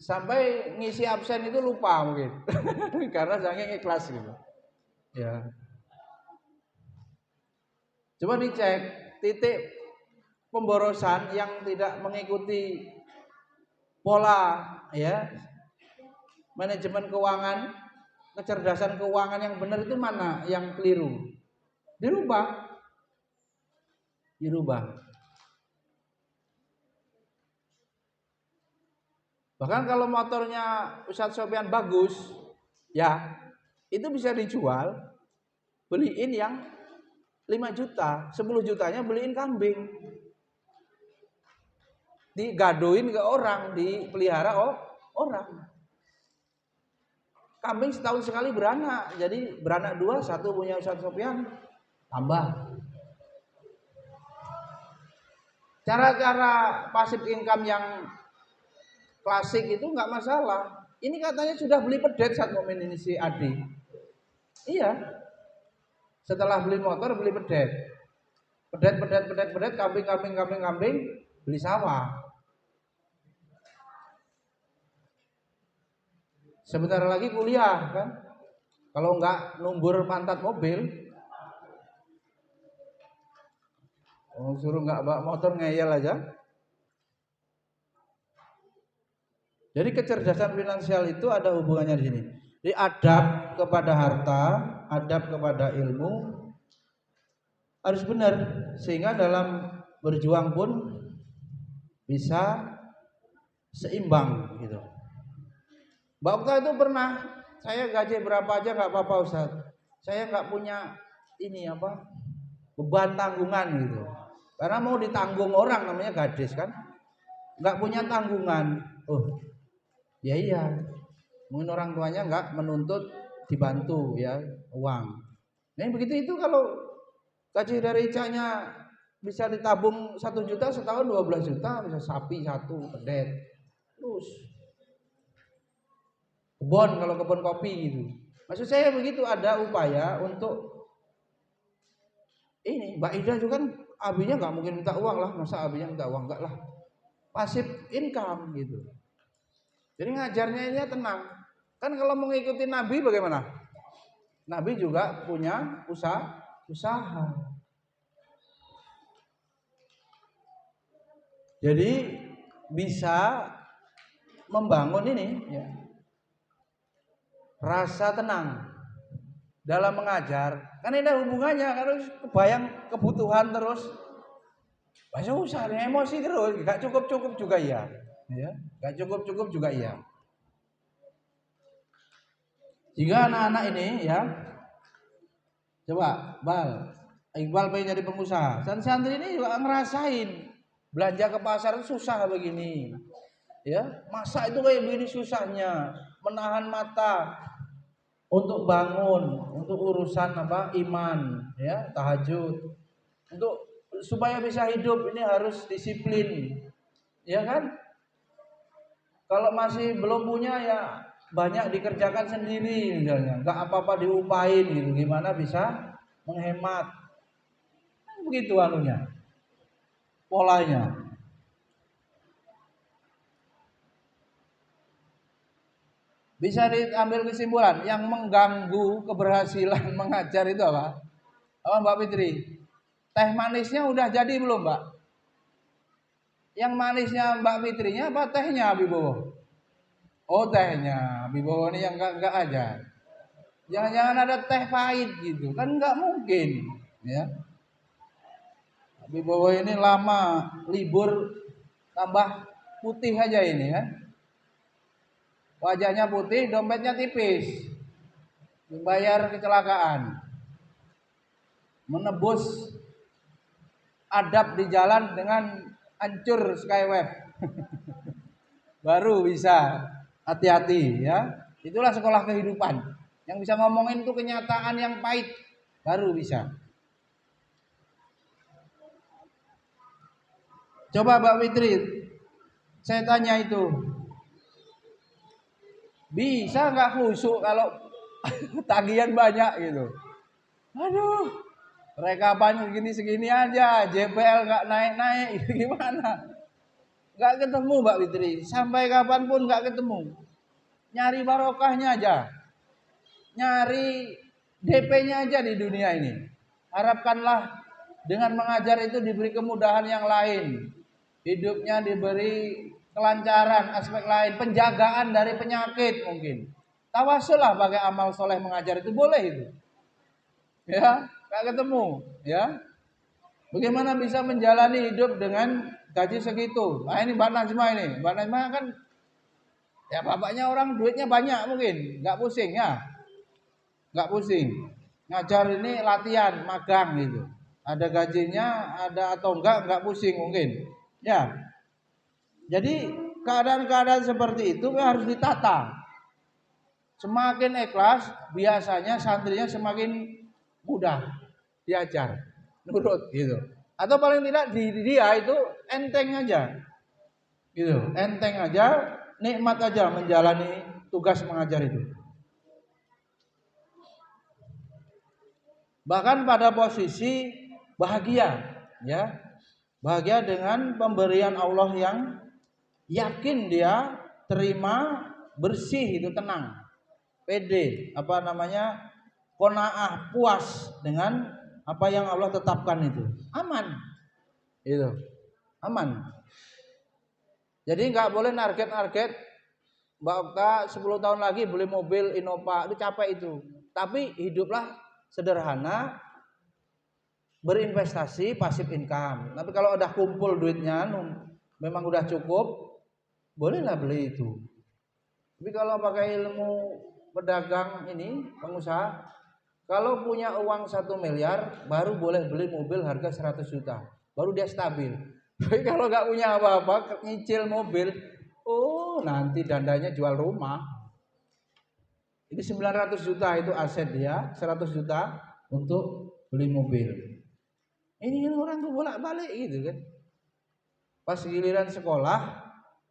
Sampai ngisi absen itu lupa mungkin. Karena saking ikhlas gitu. Ya. Coba dicek titik pemborosan yang tidak mengikuti pola ya manajemen keuangan, kecerdasan keuangan yang benar itu mana yang keliru. Dirubah. Bahkan kalau motornya Ustadz Sofyan bagus, ya itu bisa dijual, beliin yang 5 juta, 10 jutanya beliin kambing. Digadoin ke orang, dipelihara orang. Kambing setahun sekali beranak, jadi beranak 2, 1 punya Ustadz Sofyan, tambah. Cara-cara passive income yang klasik itu nggak masalah. Ini katanya sudah beli pedet saat momen ini si Adi. Iya. Setelah beli motor beli pedet. Pedet, kambing, beli sawah. Sebentar lagi kuliah kan. Kalau nggak numbur pantat mobil, suruh nggak bawa motor ngeyel aja. Jadi kecerdasan finansial itu ada hubungannya di sini. Jadi adab kepada harta, adab kepada ilmu harus benar sehingga dalam berjuang pun bisa seimbang gitu. Mbak Okta itu pernah, saya gaji berapa aja nggak apa-apa Ustaz. Saya nggak punya ini beban tanggungan gitu. Karena mau ditanggung orang namanya gadis kan, nggak punya tanggungan. Oh, ya iya. Mungkin orang tuanya nggak menuntut dibantu ya uang. Nah begitu itu kalau gaji dari Ica-nya bisa ditabung 1 juta setahun 12 juta, bisa sapi 1, pedet. Terus kebun kalau kebun kopi gitu. Maksud saya begitu ada upaya untuk ini. Mbak Ida juga kan abinya nggak mungkin minta uang lah, masa abinya minta uang enggak lah. Passive income gitu. Jadi ngajarnya ini tenang. Kan kalau mengikuti Nabi bagaimana? Nabi juga punya usaha. Jadi bisa membangun ini ya, rasa tenang dalam mengajar. Kan ini ada hubungannya, harus kebayang kebutuhan terus. Susah, emosi terus, gak cukup juga ya. Gak cukup juga iya. Jika anak-anak ini ya, coba Iqbal pengen jadi pengusaha. Santri ini juga ngerasain belanja ke pasar itu susah begini. Ya, masa itu kayak begini susahnya, menahan mata untuk bangun, untuk urusan iman, ya, tahajud. Untuk supaya bisa hidup ini harus disiplin. Ya kan? Kalau masih belum punya ya banyak dikerjakan sendiri misalnya, nggak apa-apa diupahin gitu, gimana bisa menghemat. Begitu anunya, polanya. Bisa diambil kesimpulan yang mengganggu keberhasilan mengajar itu apa? Mbak Fitri? Teh manisnya udah jadi belum, Mbak? Yang manisnya Mbak Fitrinya apa tehnya Bibowo? Oh, tehnya Bibowo ini yang enggak aja. Jangan-jangan ada teh pahit gitu, kan enggak mungkin, ya. Bibowo ini lama libur tambah putih aja ini kan. Wajahnya putih, dompetnya tipis. Membayar kecelakaan. Menebus adab di jalan dengan hancur Skyweb. Baru bisa hati-hati ya. Itulah sekolah kehidupan. Yang bisa ngomongin itu kenyataan yang pahit baru bisa. Coba Mbak Fitri, saya tanya itu, bisa nggak khusyuk kalau tagihan banyak gitu? Aduh, Rekapannya segini-segini aja, JPL nggak naik-naik, gimana? Nggak ketemu Mbak Fitri, sampai kapanpun nggak ketemu. Nyari barokahnya aja, nyari DP-nya aja di dunia ini. Harapkanlah dengan mengajar itu diberi kemudahan yang lain, hidupnya diberi kelancaran, aspek lain, penjagaan dari penyakit mungkin. Tawasul lah pakai amal soleh mengajar itu boleh itu. Ya, nggak ketemu, ya. Bagaimana bisa menjalani hidup dengan gaji segitu? Nah ini Mbak Najma ini. Mbak Najma kan ya bapaknya orang duitnya banyak mungkin. Nggak pusing ya. Nggak pusing. Ngajar ini latihan, magang gitu. Ada gajinya, ada atau nggak pusing mungkin. Ya. Jadi keadaan-keadaan seperti itu harus ditata. Semakin ikhlas, biasanya santrinya semakin mudah diajar, nurut gitu. Atau paling tidak dia itu enteng aja, gitu. Enteng aja, nikmat aja menjalani tugas mengajar itu. Bahkan pada posisi bahagia, ya, bahagia dengan pemberian Allah yang yakin dia terima, bersih itu tenang, pede, qanaah, puas dengan apa yang Allah tetapkan itu, aman, itu, aman. Jadi nggak boleh target Mbak Okta 10 tahun lagi beli mobil Innova, itu capek itu. Tapi hiduplah sederhana, berinvestasi, pasif income. Tapi kalau udah kumpul duitnya, memang udah cukup, bolehlah beli itu. Tapi kalau pakai ilmu pedagang ini, pengusaha, kalau punya uang 1 miliar, baru boleh beli mobil harga 100 juta. Baru dia stabil. Tapi kalau nggak punya apa-apa, nyicil mobil, oh nanti dandanya jual rumah. Ini 900 juta itu aset dia, 100 juta untuk beli mobil. Ini orang tuh bolak-balik gitu kan. Pas giliran sekolah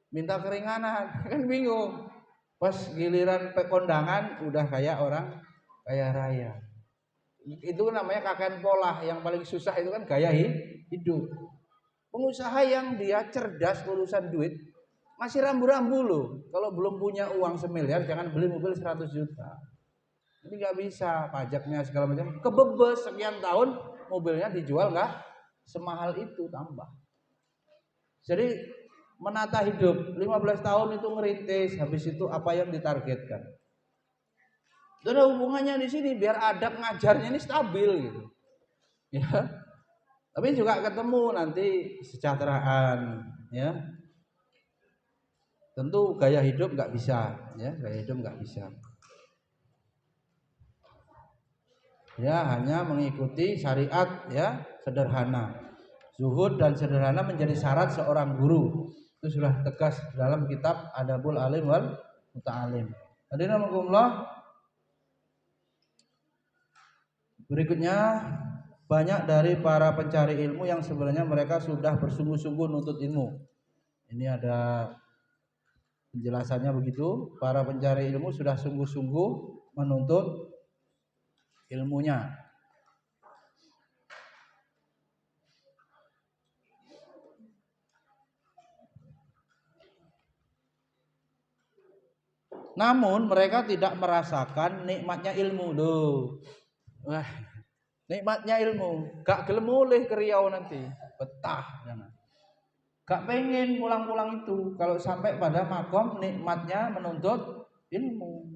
minta keringanan, kan bingung. Pas giliran kondangan udah kayak orang kaya raya. Itu namanya kakek pola, yang paling susah itu kan gaya hidup. Pengusaha yang dia cerdas urusan duit masih rambu-rambu loh. Kalau belum punya uang 1 miliar jangan beli mobil 100 juta. Ini nggak bisa, pajaknya segala macam kebebas, sekian tahun mobilnya dijual nggak semahal itu, tambah. Jadi menata hidup 15 tahun itu ngerintis, habis itu apa yang ditargetkan. Itu ada hubungannya di sini biar adab ngajarnya ini stabil gitu. Ya. Tapi juga ketemu nanti kesejahteraan, ya. Tentu gaya hidup nggak bisa, ya, gaya hidup nggak bisa. Ya, hanya mengikuti syariat, ya, sederhana. Zuhud dan sederhana menjadi syarat seorang guru. Itu sudah tegas dalam kitab Adabul Alim wal Muta'alim. Hadirin rahimakumullah. Berikutnya, banyak dari para pencari ilmu yang sebenarnya mereka sudah bersungguh-sungguh nuntut ilmu. Ini ada penjelasannya begitu. Para pencari ilmu sudah sungguh-sungguh menuntut ilmunya. Namun mereka tidak merasakan nikmatnya ilmu loh. Wah, nikmatnya ilmu, gak gelem mulih ke Riau nanti, betah jangan. Gak pengen pulang-pulang itu kalau sampai pada makom nikmatnya menuntut ilmu.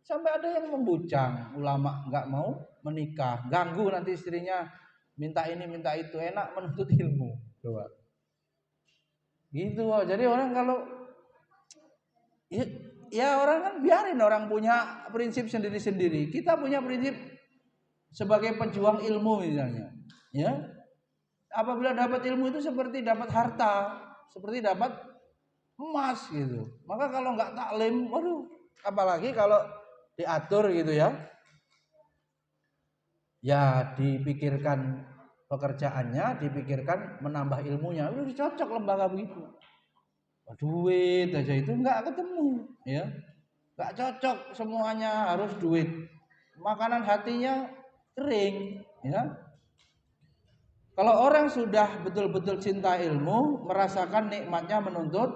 Sampai ada yang membujang, ulama gak mau menikah, ganggu nanti istrinya, minta ini minta itu, enak menuntut ilmu. Coba. Gitu. Jadi orang kalau ya orang kan biarin orang punya prinsip sendiri-sendiri. Kita punya prinsip sebagai pejuang ilmu misalnya, ya. Apabila dapat ilmu itu seperti dapat harta, seperti dapat emas gitu. Maka kalau nggak taklim, waduh, apalagi kalau diatur gitu ya. Ya dipikirkan pekerjaannya, dipikirkan menambah ilmunya. Udah cocok lembaga begitu. Duit aja itu nggak ketemu, ya. Nggak cocok, semuanya harus duit. Makanan hatinya kering, ya. Kalau orang sudah betul-betul cinta ilmu, merasakan nikmatnya menuntut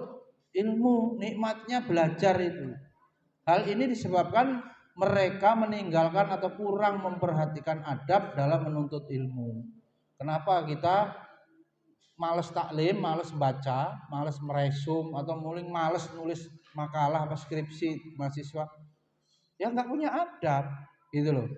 ilmu, nikmatnya belajar itu. Hal ini disebabkan mereka meninggalkan atau kurang memperhatikan adab dalam menuntut ilmu. Kenapa kita males taklim, males baca, males meresum, atau mulai males nulis makalah apa skripsi mahasiswa? Ya nggak punya adab, gitu loh.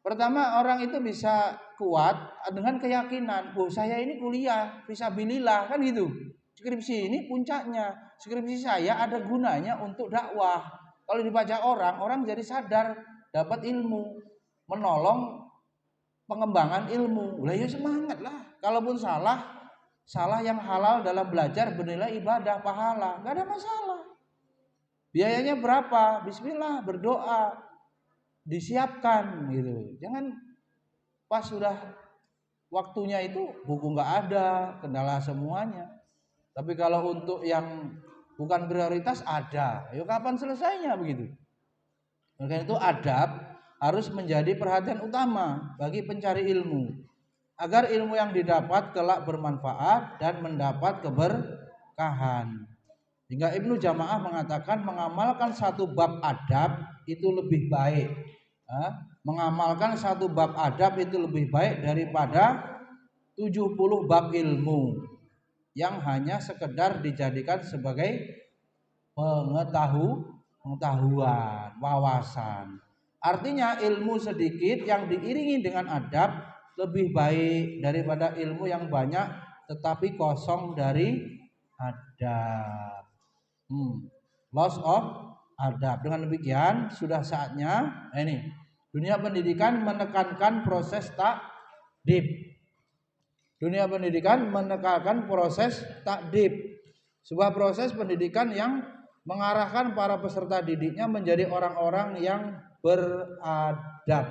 Pertama, orang itu bisa kuat dengan keyakinan, oh saya ini kuliah fisabilillah, kan gitu. Skripsi ini puncaknya, skripsi saya ada gunanya untuk dakwah. Kalau dibaca orang jadi sadar, dapat ilmu, menolong pengembangan ilmu. Lah ya semangat lah. Kalaupun salah yang halal dalam belajar bernilai ibadah, pahala, nggak ada masalah. Biayanya berapa? Bismillah, berdoa, disiapkan gitu. Jangan pas sudah waktunya itu buku nggak ada, kendala semuanya. Tapi kalau untuk yang bukan prioritas ada, yuk kapan selesainya begitu? Maka itu adab harus menjadi perhatian utama bagi pencari ilmu, agar ilmu yang didapat kelak bermanfaat dan mendapat keberkahan. Hingga Ibnu Jamaah mengatakan mengamalkan satu bab adab itu lebih baik. Mengamalkan satu bab adab itu lebih baik daripada 70 bab ilmu yang hanya sekedar dijadikan sebagai pengetahuan, wawasan. Artinya ilmu sedikit yang diiringi dengan adab lebih baik daripada ilmu yang banyak tetapi kosong dari adab. Loss of adab. Dengan demikian sudah saatnya ini dunia pendidikan menekankan proses takdib. Dunia pendidikan menekankan proses takdib, sebuah proses pendidikan yang mengarahkan para peserta didiknya menjadi orang-orang yang beradab.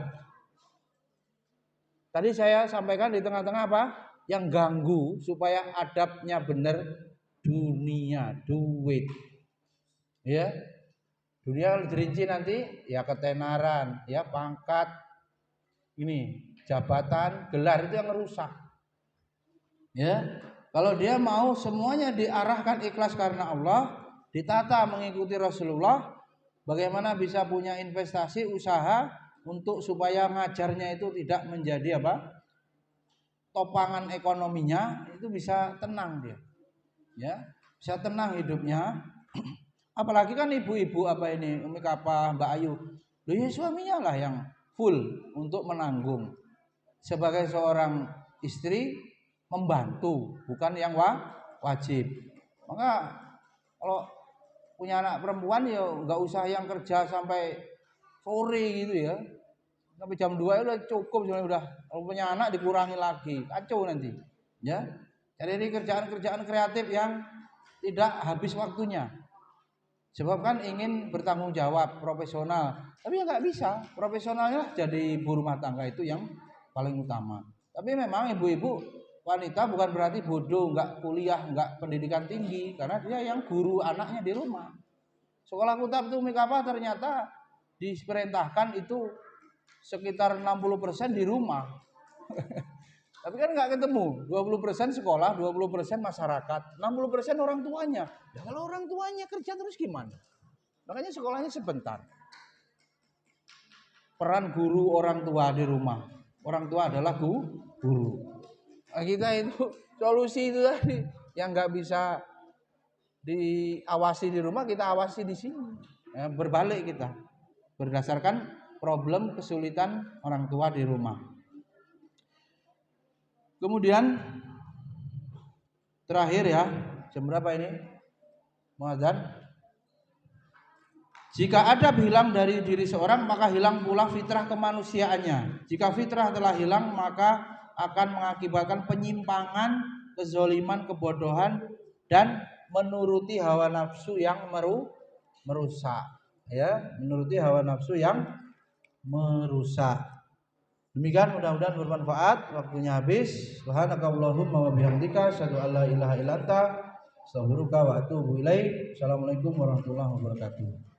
Tadi saya sampaikan di tengah-tengah apa? Yang ganggu supaya adabnya benar, dunia, duit. Ya, dunia dirinci nanti ya ketenaran, ya pangkat, ini jabatan, gelar itu yang merusak. Ya, kalau dia mau semuanya diarahkan ikhlas karena Allah, ditata mengikuti Rasulullah, bagaimana bisa punya investasi usaha untuk supaya ngajarnya itu tidak menjadi apa? Topangan ekonominya, itu bisa tenang dia. Ya, bisa tenang hidupnya. Apalagi kan ibu-ibu apa ini, Umi Kapah, Mbak Ayu, loh ya suaminya lah yang full untuk menanggung. Sebagai seorang istri membantu, bukan yang wajib. Maka kalau punya anak perempuan ya nggak usah yang kerja sampai sore gitu ya. Sampai jam 2 ya udah cukup sebenarnya udah. Kalau punya anak dikurangi lagi, kacau nanti. Ya. Jadi ini kerjaan-kerjaan kreatif yang tidak habis waktunya. Sebab kan ingin bertanggung jawab profesional, tapi ya nggak bisa. Profesionalnya jadi ibu rumah tangga itu yang paling utama. Tapi memang ibu-ibu wanita bukan berarti bodoh, nggak kuliah, nggak pendidikan tinggi, karena dia yang guru anaknya di rumah. Sekolah Kutab itu Umi Kapah ternyata diperintahkan itu sekitar 60% di rumah. Tapi kan nggak ketemu, 20% sekolah, 20% masyarakat, 60% orang tuanya. Ya kalau orang tuanya kerja terus gimana? Makanya sekolahnya sebentar. Peran guru orang tua di rumah. Orang tua adalah guru. Nah, kita itu solusi itu tadi yang nggak bisa diawasi di rumah, kita awasi di sini. Ya, berbalik kita berdasarkan problem kesulitan orang tua di rumah. Kemudian terakhir ya, jam berapa ini? Muadzan. Jika adab hilang dari diri seorang, maka hilang pula fitrah kemanusiaannya. Jika fitrah telah hilang, maka akan mengakibatkan penyimpangan, kezoliman, kebodohan, dan menuruti hawa nafsu yang merusak. Ya, menuruti hawa nafsu yang merusak. Demikian mudah-mudahan bermanfaat. Waktunya habis. Subhanakallahumma wa bihamdika asyhadu an la ilaha illa anta astaghfiruka wa atubu ilaik. Assalamualaikum warahmatullahi wabarakatuh.